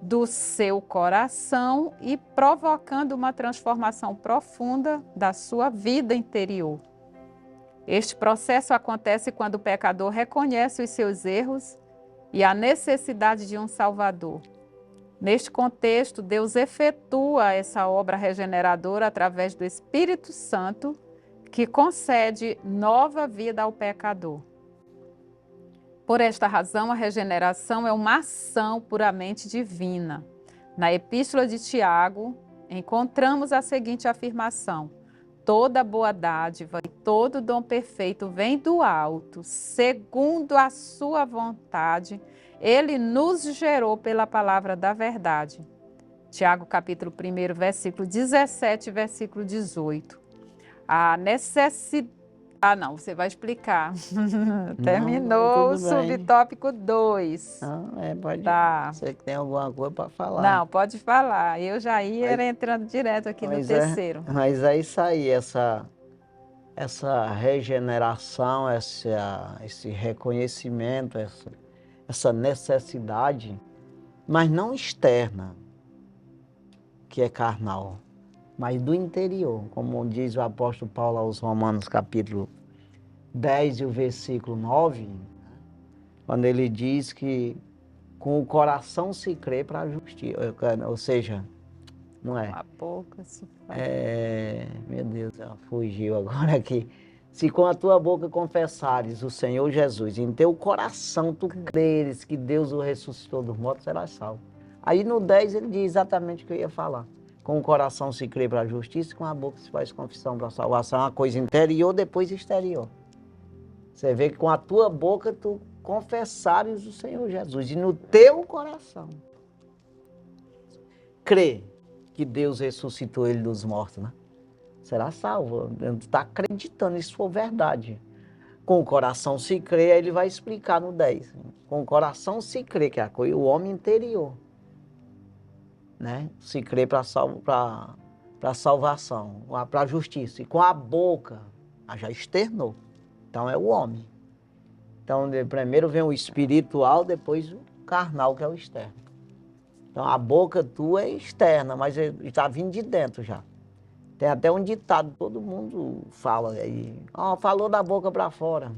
do seu coração e provocando uma transformação profunda da sua vida interior. Este processo acontece quando o pecador reconhece os seus erros e a necessidade de um Salvador. Neste contexto, Deus efetua essa obra regeneradora através do Espírito Santo, que concede nova vida ao pecador. Por esta razão, a regeneração é uma ação puramente divina. Na Epístola de Tiago, encontramos a seguinte afirmação: toda boa dádiva e todo dom perfeito vem do alto, segundo a sua vontade, Ele nos gerou pela palavra da verdade. Tiago, capítulo 1, versículo 17 e versículo 18. A necessidade... Ah, não, você vai explicar. Terminou o subtópico 2. Não, pode. Tá. Você que tem alguma coisa para falar. Não, pode falar. Eu já ia entrando direto aqui no terceiro. Mas é isso aí, essa regeneração, esse reconhecimento, essa necessidade, mas não externa, que é carnal, mas do interior, como diz o apóstolo Paulo aos Romanos, capítulo 10 e o versículo 9, quando ele diz que com o coração se crê para a justiça, ou seja, não é? A boca se fala. Meu Deus, ela fugiu agora aqui. Se com a tua boca confessares o Senhor Jesus, em teu coração tu creres que Deus o ressuscitou dos mortos, serás salvo. Aí no 10 ele diz exatamente o que eu ia falar. Com o coração se crê para a justiça e com a boca se faz confissão para a salvação. É uma coisa interior, depois exterior. Você vê que com a tua boca tu confessares o Senhor Jesus. E no teu coração crê que Deus ressuscitou ele dos mortos, né? Será salvo. Está acreditando, se for verdade. Com o coração se crê, aí ele vai explicar no 10. Com o coração se crê, que é a coisa, o homem interior. Né? Se crê para a salvação, para a justiça. E com a boca, já externou. Então é o homem. Então primeiro vem o espiritual, depois o carnal, que é o externo. Então a boca tua é externa, mas está vindo de dentro já. Tem até um ditado, todo mundo fala aí. Falou da boca para fora.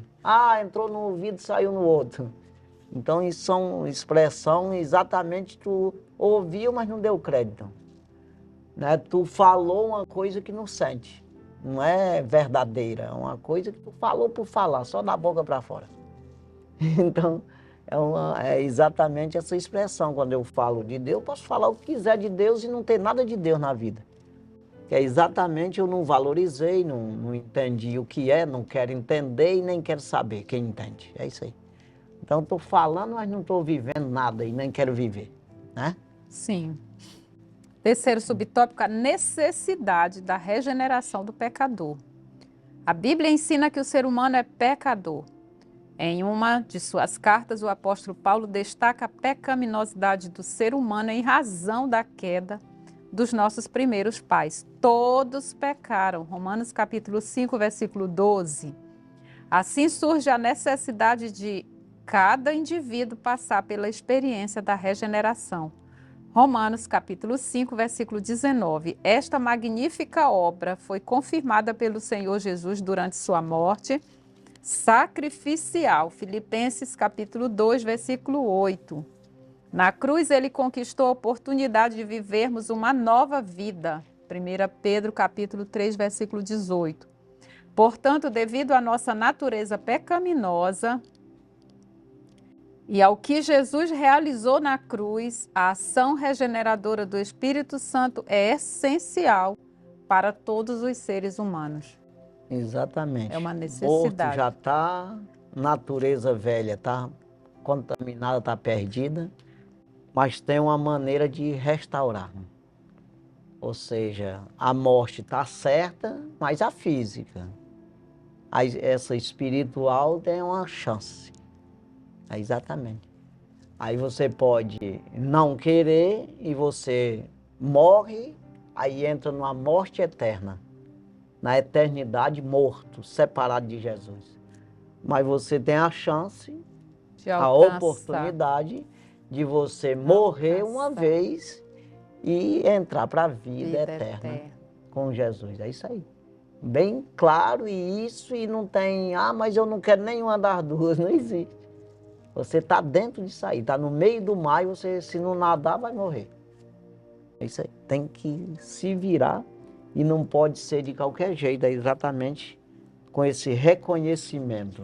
Entrou no ouvido e saiu no outro. Então isso são expressão exatamente tu ouviu, mas não deu crédito. Né? Tu falou uma coisa que não sente. Não é verdadeira, é uma coisa que tu falou por falar, só da boca para fora. Então, é exatamente essa expressão. Quando eu falo de Deus, eu posso falar o que quiser de Deus e não ter nada de Deus na vida. Que é exatamente, eu não valorizei, não entendi o que é, não quero entender e nem quero saber quem entende. É isso aí. Então, estou falando, mas não estou vivendo nada e nem quero viver, né? Sim. Terceiro subtópico, a necessidade da regeneração do pecador. A Bíblia ensina que o ser humano é pecador. Em uma de suas cartas, o apóstolo Paulo destaca a pecaminosidade do ser humano em razão da queda dos nossos primeiros pais. Todos pecaram. Romanos capítulo 5, versículo 12. Assim surge a necessidade de cada indivíduo passar pela experiência da regeneração. Romanos capítulo 5, versículo 19. Esta magnífica obra foi confirmada pelo Senhor Jesus durante sua morte sacrificial. Filipenses capítulo 2, versículo 8. Na cruz ele conquistou a oportunidade de vivermos uma nova vida. 1 Pedro capítulo 3, versículo 18. Portanto, devido à nossa natureza pecaminosa e ao que Jesus realizou na cruz, a ação regeneradora do Espírito Santo é essencial para todos os seres humanos. Exatamente. É uma necessidade. Morto já está, natureza velha está contaminada, está perdida, mas tem uma maneira de restaurar. Ou seja, a morte está certa, mas a física, essa espiritual tem uma chance. Exatamente. Aí você pode não querer e você morre, aí entra numa morte eterna. Na eternidade, morto, separado de Jesus. Mas você tem a chance, a oportunidade de você morrer uma vez e entrar para a vida eterna com Jesus. É isso aí. Bem claro e não tem, mas eu não quero nenhuma das duas, não existe. Você está dentro disso aí, está no meio do mar e você, se não nadar, vai morrer. É isso aí. Tem que se virar e não pode ser de qualquer jeito, é exatamente com esse reconhecimento,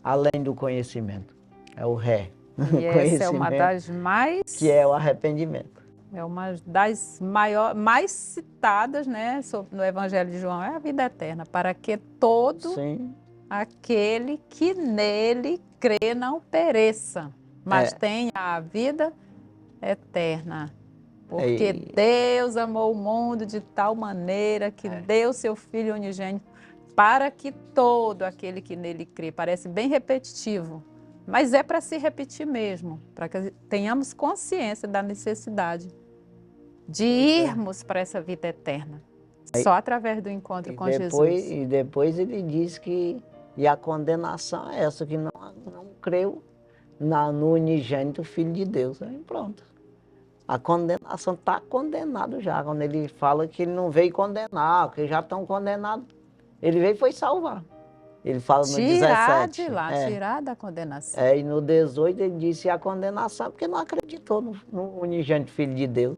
além do conhecimento. É o E essa é uma das mais... Que é o arrependimento. É uma das mais citadas, né, no Evangelho de João, é a vida eterna, para que todo aquele que nele crê não pereça, mas tenha a vida eterna. Porque É. Deus amou o mundo de tal maneira que deu seu Filho unigênito para que todo aquele que nele crê. Parece bem repetitivo, mas é para se repetir mesmo, para que tenhamos consciência da necessidade de irmos para essa vida eterna. Só através do encontro com Jesus. E depois ele diz que e a condenação é essa, que não creu no unigênito Filho de Deus. Aí pronto. A condenação está condenado já, quando ele fala que ele não veio condenar, que já estão condenados. Ele veio e foi salvar. Ele fala no 17. Tirar de lá, tirar da condenação. E no 18 ele disse a condenação, porque não acreditou no unigênito Filho de Deus.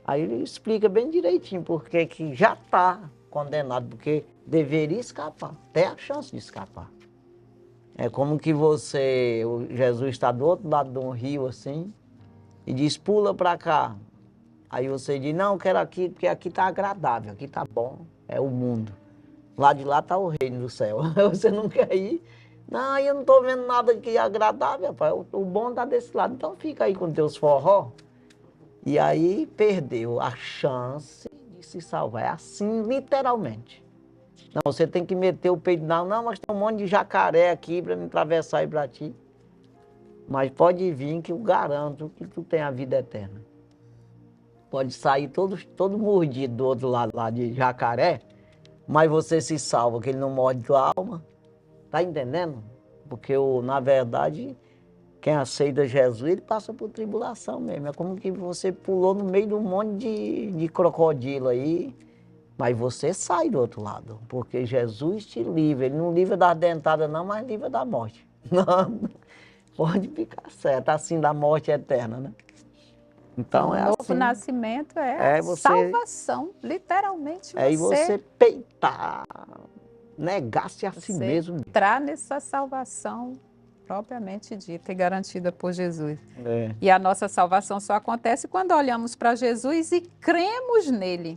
Aí ele explica bem direitinho porque que já está condenado, porque deveria escapar, tem a chance de escapar. É como que Jesus está do outro lado de um rio assim, e diz, pula para cá. Aí você diz, não, eu quero aqui, porque aqui está agradável, aqui está bom, é o mundo. Lá de lá está o reino do céu. Você não quer ir? Não, eu não estou vendo nada aqui agradável, rapaz. O bom está desse lado, então fica aí com teus forró. E aí perdeu a chance de se salvar. É assim, literalmente. Não, você tem que meter o peito, não, mas tem um monte de jacaré aqui para me atravessar aí para ti. Mas pode vir que eu garanto que tu tem a vida eterna. Pode sair todo mordido do outro lado lá de jacaré, mas você se salva, que ele não morde tua alma. Tá entendendo? Porque, na verdade, quem aceita Jesus, ele passa por tribulação mesmo. É como que você pulou no meio de um monte de crocodilo aí, mas você sai do outro lado, porque Jesus te livra. Ele não livra das dentadas não, mas livra da morte. Não. Pode ficar certo, assim, da morte eterna, né? Então é assim. O novo nascimento é salvação, literalmente. É você peitar, negar-se a si mesmo. Entrar nessa salvação propriamente dita e garantida por Jesus. É. E a nossa salvação só acontece quando olhamos para Jesus e cremos nele.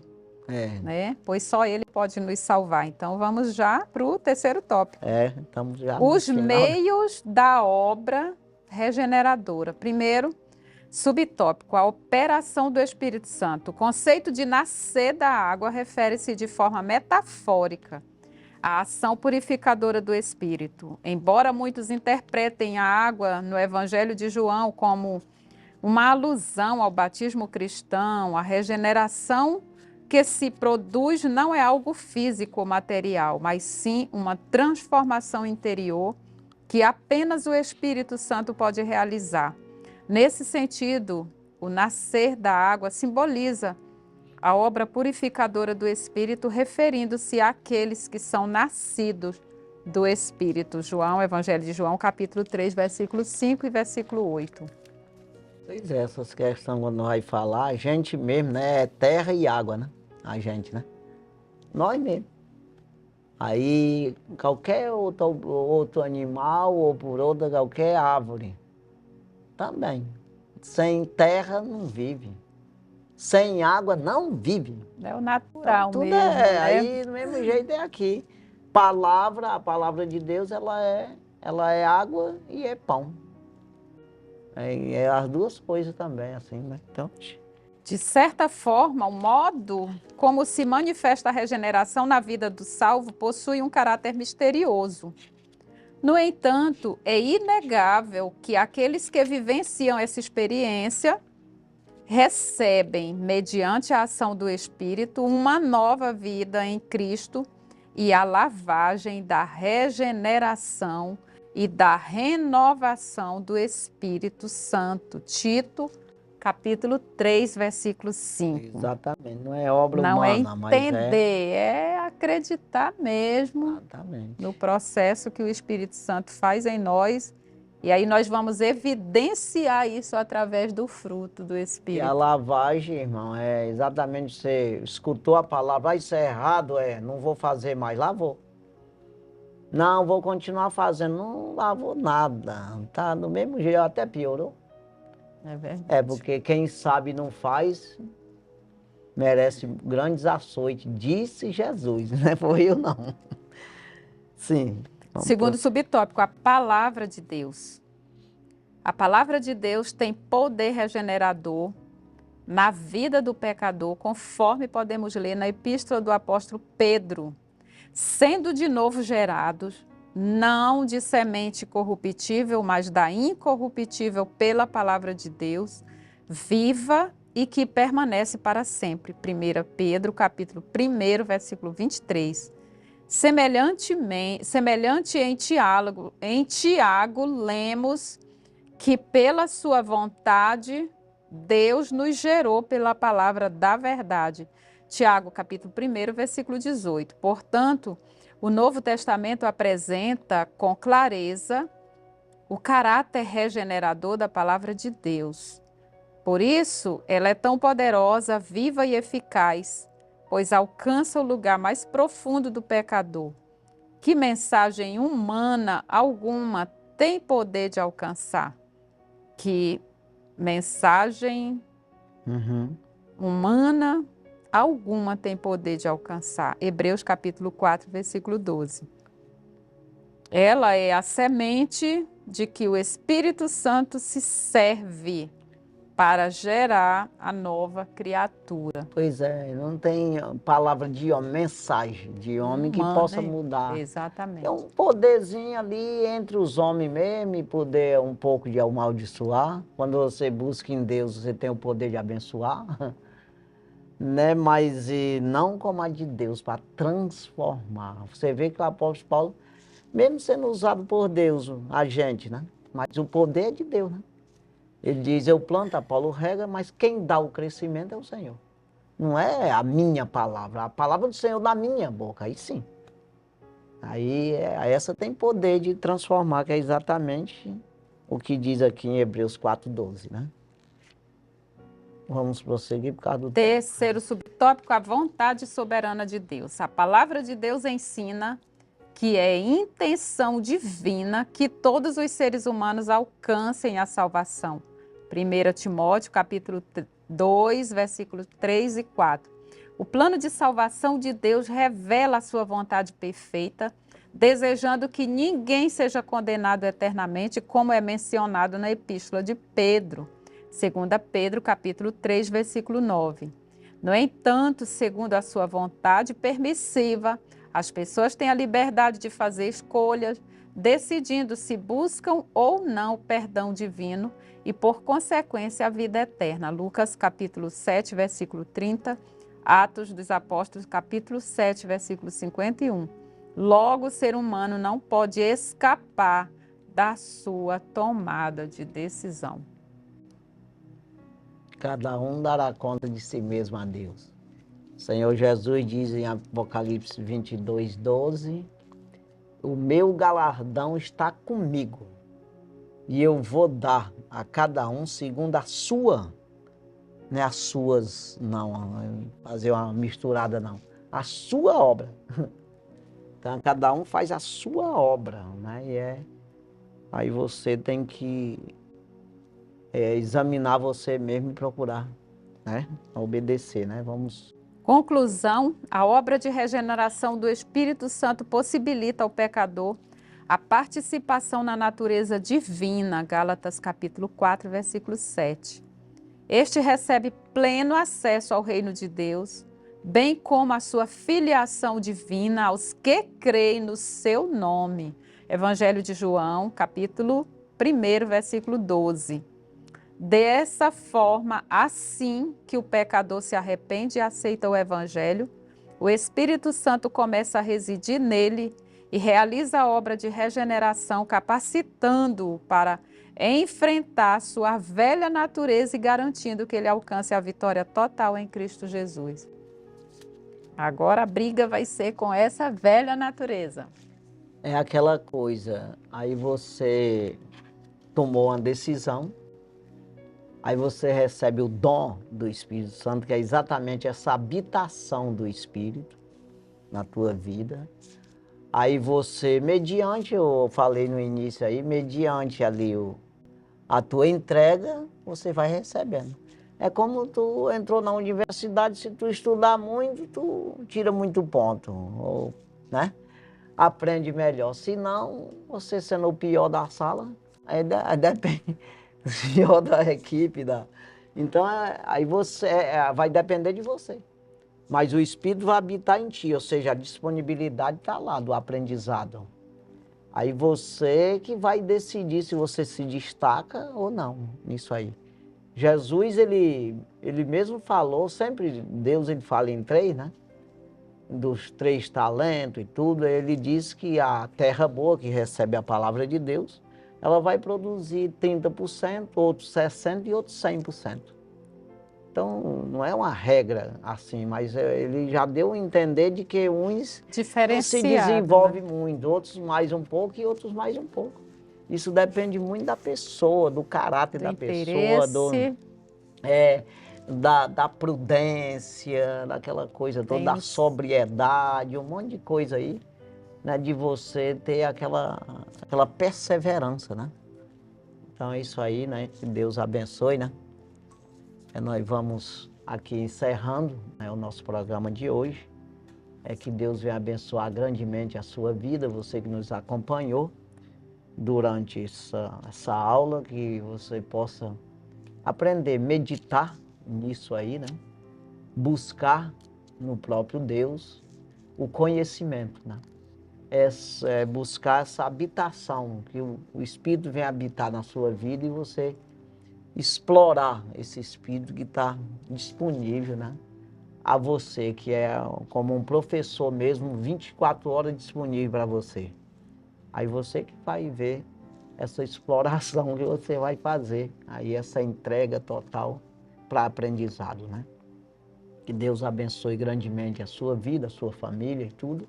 Né? Pois só ele pode nos salvar. Então vamos já para o terceiro tópico. Estamos já Os meios da obra regeneradora. Primeiro, subtópico, a operação do Espírito Santo. O conceito de nascer da água refere-se de forma metafórica à ação purificadora do Espírito. Embora muitos interpretem a água no Evangelho de João como uma alusão ao batismo cristão, a regeneração que se produz não é algo físico ou material, mas sim uma transformação interior que apenas o Espírito Santo pode realizar. Nesse sentido, o nascer da água simboliza a obra purificadora do Espírito, referindo-se àqueles que são nascidos do Espírito. Evangelho de João, capítulo 3, versículo 5 e versículo 8. Pois é, essas questões quando nós vai falar, a gente mesmo, né, é terra e água, né? A gente, né? Nós mesmo. Aí, qualquer outro animal ou por outra, qualquer árvore, também. Sem terra não vive. Sem água não vive. É o natural então, tudo mesmo. Né? Aí do mesmo jeito é aqui. A palavra de Deus, ela é água e é pão. É as duas coisas também, assim, né? Então... De certa forma, o modo como se manifesta a regeneração na vida do salvo possui um caráter misterioso. No entanto, é inegável que aqueles que vivenciam essa experiência recebem, mediante a ação do Espírito, uma nova vida em Cristo e a lavagem da regeneração e da renovação do Espírito Santo. Tito, capítulo 3, versículo 5. Exatamente, não é obra não humana, mas é acreditar mesmo no processo que o Espírito Santo faz em nós. E aí nós vamos evidenciar isso através do fruto do Espírito. E a lavagem, irmão, é exatamente, você escutou a palavra, isso é errado, não vou fazer mais, lavou. Não, vou continuar fazendo, não lavou nada, tá do mesmo jeito, até piorou. É verdade. É porque quem sabe não faz, merece grandes açoites, disse Jesus, não foi eu não. Sim. Segundo subtópico, a palavra de Deus. A palavra de Deus tem poder regenerador na vida do pecador, conforme podemos ler na epístola do apóstolo Pedro. Sendo de novo gerados, não de semente corruptível, mas da incorruptível pela palavra de Deus, viva e que permanece para sempre. 1 Pedro, capítulo 1, versículo 23. Semelhante em Tiago, lemos que pela sua vontade Deus nos gerou pela palavra da verdade. Tiago, capítulo 1, versículo 18. Portanto, o Novo Testamento apresenta com clareza o caráter regenerador da palavra de Deus. Por isso, ela é tão poderosa, viva e eficaz, pois alcança o lugar mais profundo do pecador, que mensagem humana alguma tem poder de alcançar. Que mensagem humana alguma tem poder de alcançar. Hebreus capítulo 4, versículo 12. Ela é a semente de que o Espírito Santo se serve para gerar a nova criatura. Pois é, não tem palavra de homem, mensagem de homem que possa mudar. Exatamente. É um poderzinho ali entre os homens mesmo, e poder um pouco de amaldiçoar. Quando você busca em Deus, você tem o poder de abençoar, né? Mas não como a de Deus, para transformar. Você vê que o apóstolo Paulo, mesmo sendo usado por Deus, a gente, né? Mas o poder é de Deus, né? Ele diz, eu planto, Apolo rega, mas quem dá o crescimento é o Senhor. Não é a minha palavra, a palavra do Senhor na minha boca, aí sim. Aí essa tem poder de transformar, que é exatamente o que diz aqui em Hebreus 4:12, né? Vamos prosseguir por causa do Terceiro subtópico, a vontade soberana de Deus. A palavra de Deus ensina que é intenção divina que todos os seres humanos alcancem a salvação. 1 Timóteo, capítulo 2, versículos 3 e 4. O plano de salvação de Deus revela a sua vontade perfeita, desejando que ninguém seja condenado eternamente, como é mencionado na epístola de Pedro, 2 Pedro, capítulo 3, versículo 9. No entanto, segundo a sua vontade permissiva, as pessoas têm a liberdade de fazer escolhas, decidindo se buscam ou não o perdão divino e, por consequência, a vida eterna. Lucas, capítulo 7, versículo 30, Atos dos Apóstolos, capítulo 7, versículo 51. Logo, o ser humano não pode escapar da sua tomada de decisão. Cada um dará conta de si mesmo a Deus. O Senhor Jesus diz em Apocalipse 22:12, o meu galardão está comigo e eu vou dar a cada um segundo a sua, não é as suas, não, fazer uma misturada não, a sua obra. Então cada um faz a sua obra, né? Aí você tem que examinar você mesmo e procurar, né? Obedecer, né? Vamos. Conclusão, a obra de regeneração do Espírito Santo possibilita ao pecador a participação na natureza divina, Gálatas capítulo 4, versículo 7. Este recebe pleno acesso ao reino de Deus, bem como a sua filiação divina aos que creem no seu nome. Evangelho de João, capítulo 1, versículo 12. Dessa forma, assim que o pecador se arrepende e aceita o Evangelho, o Espírito Santo começa a residir nele e realiza a obra de regeneração, capacitando-o para enfrentar sua velha natureza e garantindo que ele alcance a vitória total em Cristo Jesus. Agora a briga vai ser com essa velha natureza. É aquela coisa, aí você tomou uma decisão, aí você recebe o dom do Espírito Santo, que é exatamente essa habitação do Espírito na tua vida. Aí você, mediante, eu falei no início aí, mediante ali a tua entrega, você vai recebendo. É como tu entrou na universidade, se tu estudar muito, tu tira muito ponto, né? Aprende melhor. Se não, você sendo o pior da sala, Aí depende do senhor da equipe. Então, aí vai depender de você. Mas o Espírito vai habitar em ti, ou seja, a disponibilidade está lá do aprendizado. Aí você que vai decidir se você se destaca ou não nisso aí. Jesus, ele mesmo falou, sempre Deus ele fala em 3, né? Dos 3 talentos e tudo, ele diz que a terra boa, que recebe a palavra de Deus, ela vai produzir 30%, outros 60% e outros 100%. Então, não é uma regra assim, mas ele já deu a entender de que uns não se desenvolvem muito, outros mais um pouco e outros mais um pouco. Isso depende muito da pessoa, do caráter da pessoa, da prudência, daquela coisa toda, da sobriedade, um monte de coisa aí, né, de você ter aquela perseverança, né? Então é isso aí, né? Que Deus abençoe, né? Nós vamos aqui encerrando, né, o nosso programa de hoje. Que Deus venha abençoar grandemente a sua vida, você que nos acompanhou durante essa aula, que você possa aprender, meditar nisso aí, né? Buscar no próprio Deus o conhecimento, né? Buscar essa habitação, que o Espírito venha habitar na sua vida e você explorar esse Espírito que está disponível, né, a você, que é como um professor mesmo, 24 horas disponível para você. Aí você que vai ver essa exploração que você vai fazer, aí essa entrega total para aprendizado, né? Que Deus abençoe grandemente a sua vida, a sua família e tudo.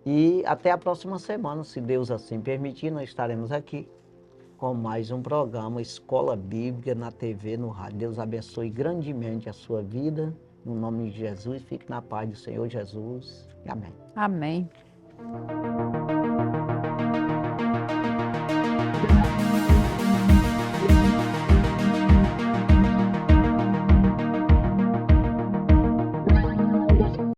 E até a próxima semana, se Deus assim permitir, nós estaremos aqui com mais um programa Escola Bíblica na TV, no rádio. Deus abençoe grandemente a sua vida. No nome de Jesus, fique na paz do Senhor Jesus. Amém. Amém.